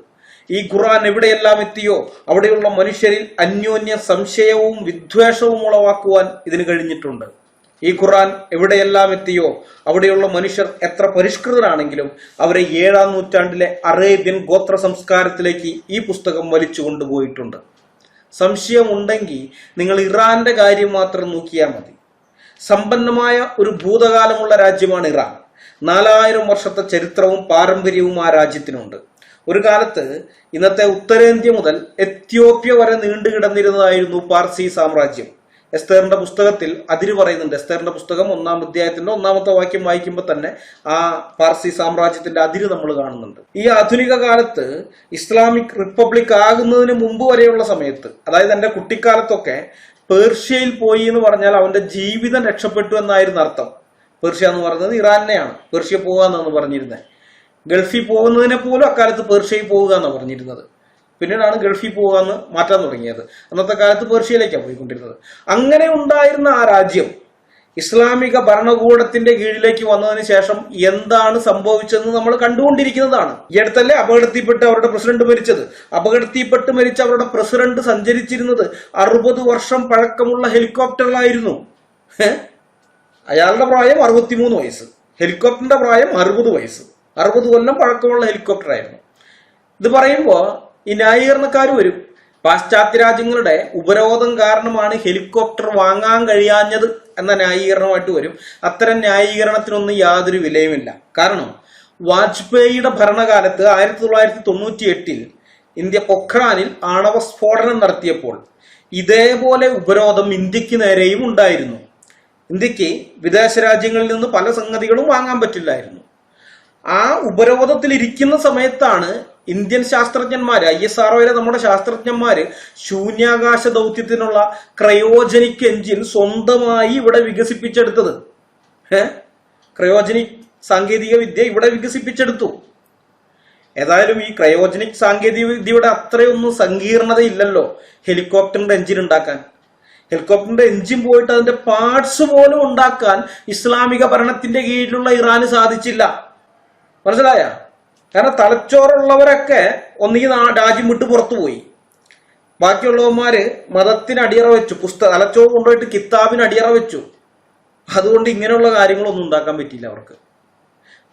ഈ ഖുർആൻ എവിടെയെല്ലാം എത്തിയോ അവിടെയുള്ള മനുഷ്യരിൽ അന്യോന്യ സംശയവും വിദ്വേഷവും ഉളവാക്കുവാൻ ഇതിന് കഴിഞ്ഞിട്ടുണ്ട്. ഈ ഖുർആൻ എവിടെയെല്ലാം എത്തിയോ അവിടെയുള്ള മനുഷ്യർ എത്ര പരിഷ്കൃതരാണെങ്കിലും അവരെ 7-ാം നൂറ്റാണ്ടിലെ അറേബ്യൻ ഗോത്ര സംസ്കാരത്തിലേക്ക് ഈ പുസ്തകം വലിച്ചു കൊണ്ടുപോയിട്ടുണ്ട്. സംശയമുണ്ടെങ്കിൽ നിങ്ങൾ ഇറാന്റെ കാര്യം മാത്രം നോക്കിയാൽ മതി. സമ്പന്നമായ ഒരു ഭൂതകാലമുള്ള രാജ്യമാണ് ഇറാൻ. 4000 വർഷത്തെ ചരിത്രവും പാരമ്പര്യവും ആ രാജ്യത്തിനുണ്ട്. ഒരു കാലത്ത് ഇന്നത്തെ ഉത്തരേന്ത്യ മുതൽ എത്യോപ്യ വരെ നീണ്ടുകിടന്നിരുന്നതായിരുന്നു പാർസി സാമ്രാജ്യം. എസ്തേറിന്റെ പുസ്തകത്തിൽ അതിര് പറയുന്നുണ്ട്. എസ്തേറിന്റെ പുസ്തകം 1-ാം അധ്യായത്തിന്റെ 1-ാമത്തെ വാക്യം വായിക്കുമ്പോൾ തന്നെ ആ പാർസി സാമ്രാജ്യത്തിന്റെ അതിര് നമ്മൾ കാണുന്നുണ്ട്. ഈ ആധുനിക കാലത്ത് ഇസ്ലാമിക് റിപ്പബ്ലിക് ആകുന്നതിന് മുമ്പ് വരെയുള്ള സമയത്ത്, അതായത് എന്റെ കുട്ടിക്കാലത്തൊക്കെ പേർഷ്യയിൽ പോയി എന്ന് പറഞ്ഞാൽ അവന്റെ ജീവിതം രക്ഷപ്പെട്ടു എന്നായിരുന്നു അർത്ഥം. പേർഷ്യ എന്ന് പറയുന്നത് ഇറാനെയാണ്. പേർഷ്യ പോകാന്നാണ് പറഞ്ഞിരുന്നത്. ഗൾഫിൽ പോകുന്നതിനെ പോലും അക്കാലത്ത് പേർഷ്യയിൽ പോവുക എന്നാണ് പറഞ്ഞിരുന്നത്. പിന്നീടാണ് ഗൾഫിൽ പോകാന്ന് മാറ്റാൻ തുടങ്ങിയത്. അന്നത്തെ കാലത്ത് പേർഷ്യയിലേക്കാണ് പോയിക്കൊണ്ടിരുന്നത്. അങ്ങനെ ഉണ്ടായിരുന്ന ആ രാജ്യം ഇസ്ലാമിക ഭരണകൂടത്തിന്റെ കീഴിലേക്ക് വന്നതിന് ശേഷം എന്താണ് സംഭവിച്ചതെന്ന് നമ്മൾ കണ്ടുകൊണ്ടിരിക്കുന്നതാണ്. ഈ അടുത്തല്ലേ അപകടത്തിൽപ്പെട്ട് അവരുടെ പ്രസിഡന്റ് മരിച്ചത്. അപകടത്തിൽപ്പെട്ട് മരിച്ച അവരുടെ പ്രസിഡന്റ് സഞ്ചരിച്ചിരുന്നത് 60 വർഷം പഴക്കമുള്ള ഹെലികോപ്റ്ററിലായിരുന്നു. അയാളുടെ പ്രായം 63 വയസ്സ്, ഹെലികോപ്റ്ററിന്റെ പ്രായം 60 വയസ്സ്. 60 കൊല്ലം പഴക്കമുള്ള ഹെലികോപ്റ്റർ ആയിരുന്നു. ഇത് പറയുമ്പോ ഈ ന്യായീകരണക്കാർ വരും. പാശ്ചാത്യ രാജ്യങ്ങളുടെ ഉപരോധം കാരണമാണ് ഹെലികോപ്റ്റർ വാങ്ങാൻ കഴിയാഞ്ഞത് എന്ന ന്യായീകരണമായിട്ട് വരും. അത്തരം ന്യായീകരണത്തിനൊന്നും യാതൊരു വിലയുമില്ല. കാരണം വാജ്പേയിയുടെ ഭരണകാലത്ത് 1998 ഇന്ത്യ പൊഖ്രാനിൽ ആണവ സ്ഫോടനം നടത്തിയപ്പോൾ ഇതേപോലെ ഉപരോധം ഇന്ത്യക്ക് നേരെയും ഉണ്ടായിരുന്നു. ഇന്ത്യക്ക് വിദേശ രാജ്യങ്ങളിൽ നിന്ന് പല സംഗതികളും വാങ്ങാൻ പറ്റില്ലായിരുന്നു. ആ ഉപരോധത്തിൽ ഇരിക്കുന്ന സമയത്താണ് ഇന്ത്യൻ ശാസ്ത്രജ്ഞന്മാര്, ISROയിലെ നമ്മുടെ ശാസ്ത്രജ്ഞന്മാര് ശൂന്യാകാശ ദൗത്യത്തിനുള്ള ക്രയോജനിക് എഞ്ചിൻ സ്വന്തമായി ഇവിടെ വികസിപ്പിച്ചെടുത്തത്. ക്രയോജനിക് സാങ്കേതിക വിദ്യ ഇവിടെ വികസിപ്പിച്ചെടുത്തു. ഏതായാലും ഈ ക്രയോജനിക് സാങ്കേതിക വിദ്യയുടെ അത്രയൊന്നും സങ്കീർണതയില്ലല്ലോ ഹെലികോപ്റ്ററിന്റെ എഞ്ചിൻ ഉണ്ടാക്കാൻ. ഹെലികോപ്റ്ററിന്റെ എഞ്ചിൻ പോയിട്ട് അതിന്റെ പാർട്സ് പോലും ഉണ്ടാക്കാൻ ഇസ്ലാമിക ഭരണത്തിന്റെ കീഴിലുള്ള ഇറാന് സാധിച്ചില്ല. മനസ്സിലായ? കാരണം തലച്ചോറുള്ളവരൊക്കെ ഒന്നുകിൽ രാജ്യം വിട്ട് പുറത്തുപോയി, ബാക്കിയുള്ളവന്മാര് മതത്തിന് അടിയറ വെച്ചു, തലച്ചോറ് കൊണ്ടുപോയിട്ട് കിതാബിന് അടിയറ വെച്ചു. അതുകൊണ്ട് ഇങ്ങനെയുള്ള കാര്യങ്ങളൊന്നും ഉണ്ടാക്കാൻ പറ്റിയില്ല അവർക്ക്.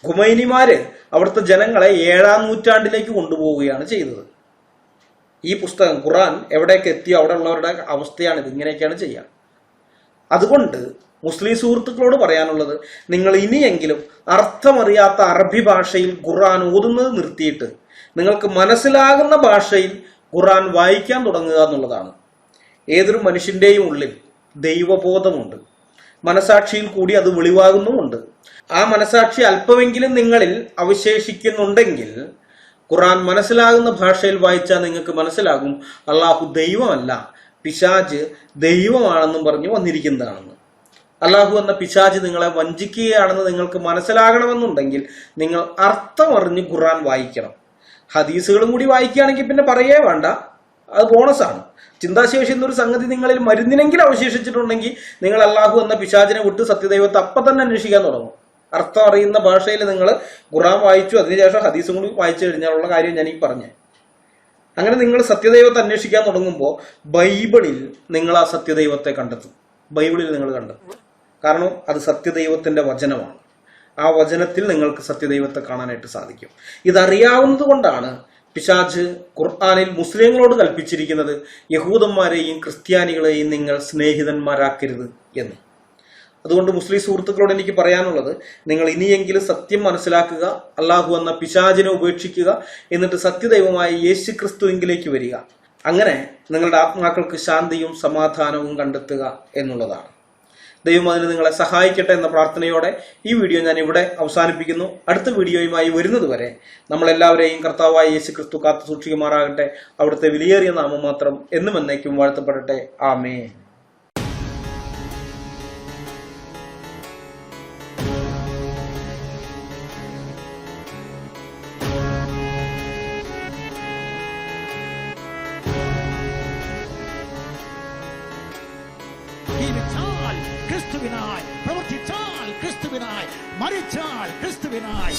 ഖുമൈനിമാര് അവിടുത്തെ ജനങ്ങളെ 7-ാം നൂറ്റാണ്ടിലേക്ക് കൊണ്ടുപോവുകയാണ് ചെയ്തത്. ഈ പുസ്തകം ഖുർആൻ എവിടേക്ക് എത്തിയോ അവിടെ ഉള്ളവരുടെ അവസ്ഥയാണിത്. ഇങ്ങനെയൊക്കെയാണ് ചെയ്യുക. അതുകൊണ്ട് മുസ്ലിം സുഹൃത്തുക്കളോട് പറയാനുള്ളത്, നിങ്ങൾ ഇനിയെങ്കിലും അർത്ഥമറിയാത്ത അറബി ഭാഷയിൽ ഖുർആൻ ഓതുന്നത് നിർത്തിയിട്ട് നിങ്ങൾക്ക് മനസ്സിലാകുന്ന ഭാഷയിൽ ഖുർആൻ വായിക്കാൻ തുടങ്ങുക എന്നുള്ളതാണ്. ഏതൊരു മനുഷ്യന്റെയും ഉള്ളിൽ ദൈവബോധമുണ്ട്. മനസാക്ഷിയിൽ കൂടി അത് വെളിവാകുന്നുമുണ്ട്. ആ മനസാക്ഷി അല്പമെങ്കിലും നിങ്ങളിൽ അവശേഷിക്കുന്നുണ്ടെങ്കിൽ ഖുർആൻ മനസ്സിലാകുന്ന ഭാഷയിൽ വായിച്ചാൽ നിങ്ങൾക്ക് മനസ്സിലാകും അള്ളാഹു ദൈവമല്ല, പിശാച് ദൈവമാണെന്നും പറഞ്ഞു വന്നിരിക്കുന്നതാണെന്ന്. അള്ളാഹു എന്ന പിശാച് നിങ്ങളെ വഞ്ചിക്കുകയാണെന്ന് നിങ്ങൾക്ക് മനസ്സിലാകണമെന്നുണ്ടെങ്കിൽ നിങ്ങൾ അർത്ഥമറിഞ്ഞ് ഖുർആൻ വായിക്കണം. ഹദീസുകളും കൂടി വായിക്കുകയാണെങ്കിൽ പിന്നെ പറയേ വേണ്ട, അത് ബോണസാണ്. ചിന്താശേഷി എന്നൊരു സംഗതി നിങ്ങളിൽ മരുന്നിനെങ്കിലും അവശേഷിച്ചിട്ടുണ്ടെങ്കിൽ നിങ്ങൾ അള്ളാഹു എന്ന പിശാചിനെ വിട്ട് സത്യദൈവത്തെ അപ്പം തന്നെ അന്വേഷിക്കാൻ തുടങ്ങും. അർത്ഥം അറിയുന്ന ഭാഷയിൽ നിങ്ങൾ ഖുർആൻ വായിച്ചു, അതിനുശേഷം ഹദീസും കൂടി വായിച്ചു കഴിഞ്ഞാലുള്ള കാര്യം ഞാൻ ഈ പറഞ്ഞേ. അങ്ങനെ നിങ്ങൾ സത്യദൈവത്തെ അന്വേഷിക്കാൻ തുടങ്ങുമ്പോൾ ബൈബിളിൽ നിങ്ങൾ ആ സത്യദൈവത്തെ കണ്ടെത്തും. ബൈബിളിൽ നിങ്ങൾ കണ്ടെത്തും. കാരണം അത് സത്യദൈവത്തിന്റെ വചനമാണ്. ആ വചനത്തിൽ നിങ്ങൾക്ക് സത്യദൈവത്തെ കാണാനായിട്ട് സാധിക്കും. ഇതറിയാവുന്നത് കൊണ്ടാണ് പിശാച് ഖുർആനിൽ മുസ്ലിങ്ങളോട് കൽപ്പിച്ചിരിക്കുന്നത് യഹൂദന്മാരെയും ക്രിസ്ത്യാനികളെയും നിങ്ങൾ സ്നേഹിതന്മാരാക്കരുത് എന്ന്. അതുകൊണ്ട് മുസ്ലിം സുഹൃത്തുക്കളോട് എനിക്ക് പറയാനുള്ളത്, നിങ്ങൾ ഇനിയെങ്കിലും സത്യം മനസ്സിലാക്കുക, അള്ളാഹു എന്ന പിശാചിനെ ഉപേക്ഷിക്കുക, എന്നിട്ട് സത്യദൈവമായ യേശു ക്രിസ്തുവിലേക്ക് വരിക. അങ്ങനെ നിങ്ങളുടെ ആത്മാക്കൾക്ക് ശാന്തിയും സമാധാനവും കണ്ടെത്തുക എന്നുള്ളതാണ്. ദൈവം അതിന് നിങ്ങളെ സഹായിക്കട്ടെ എന്ന പ്രാർത്ഥനയോടെ ഈ വീഡിയോ ഞാൻ ഇവിടെ അവസാനിപ്പിക്കുന്നു. അടുത്ത വീഡിയോയുമായി വരുന്നത് വരെ നമ്മളെല്ലാവരെയും കർത്താവായ യേശു ക്രിസ്തു കാത്തു സൂക്ഷിക്കുമാറാകട്ടെ. അവിടുത്തെ വിലയേറിയ നാമം മാത്രം എന്നും എന്നേക്കും വാഴ്ത്തപ്പെടട്ടെ. ആമേൻ. ജീവിച്ചാൽ ക്രിസ്തുവിനായി, പ്രവർത്തിച്ചാൽ ക്രിസ്തുവിനായി, മരിച്ചാൽ ക്രിസ്തുവിനായി.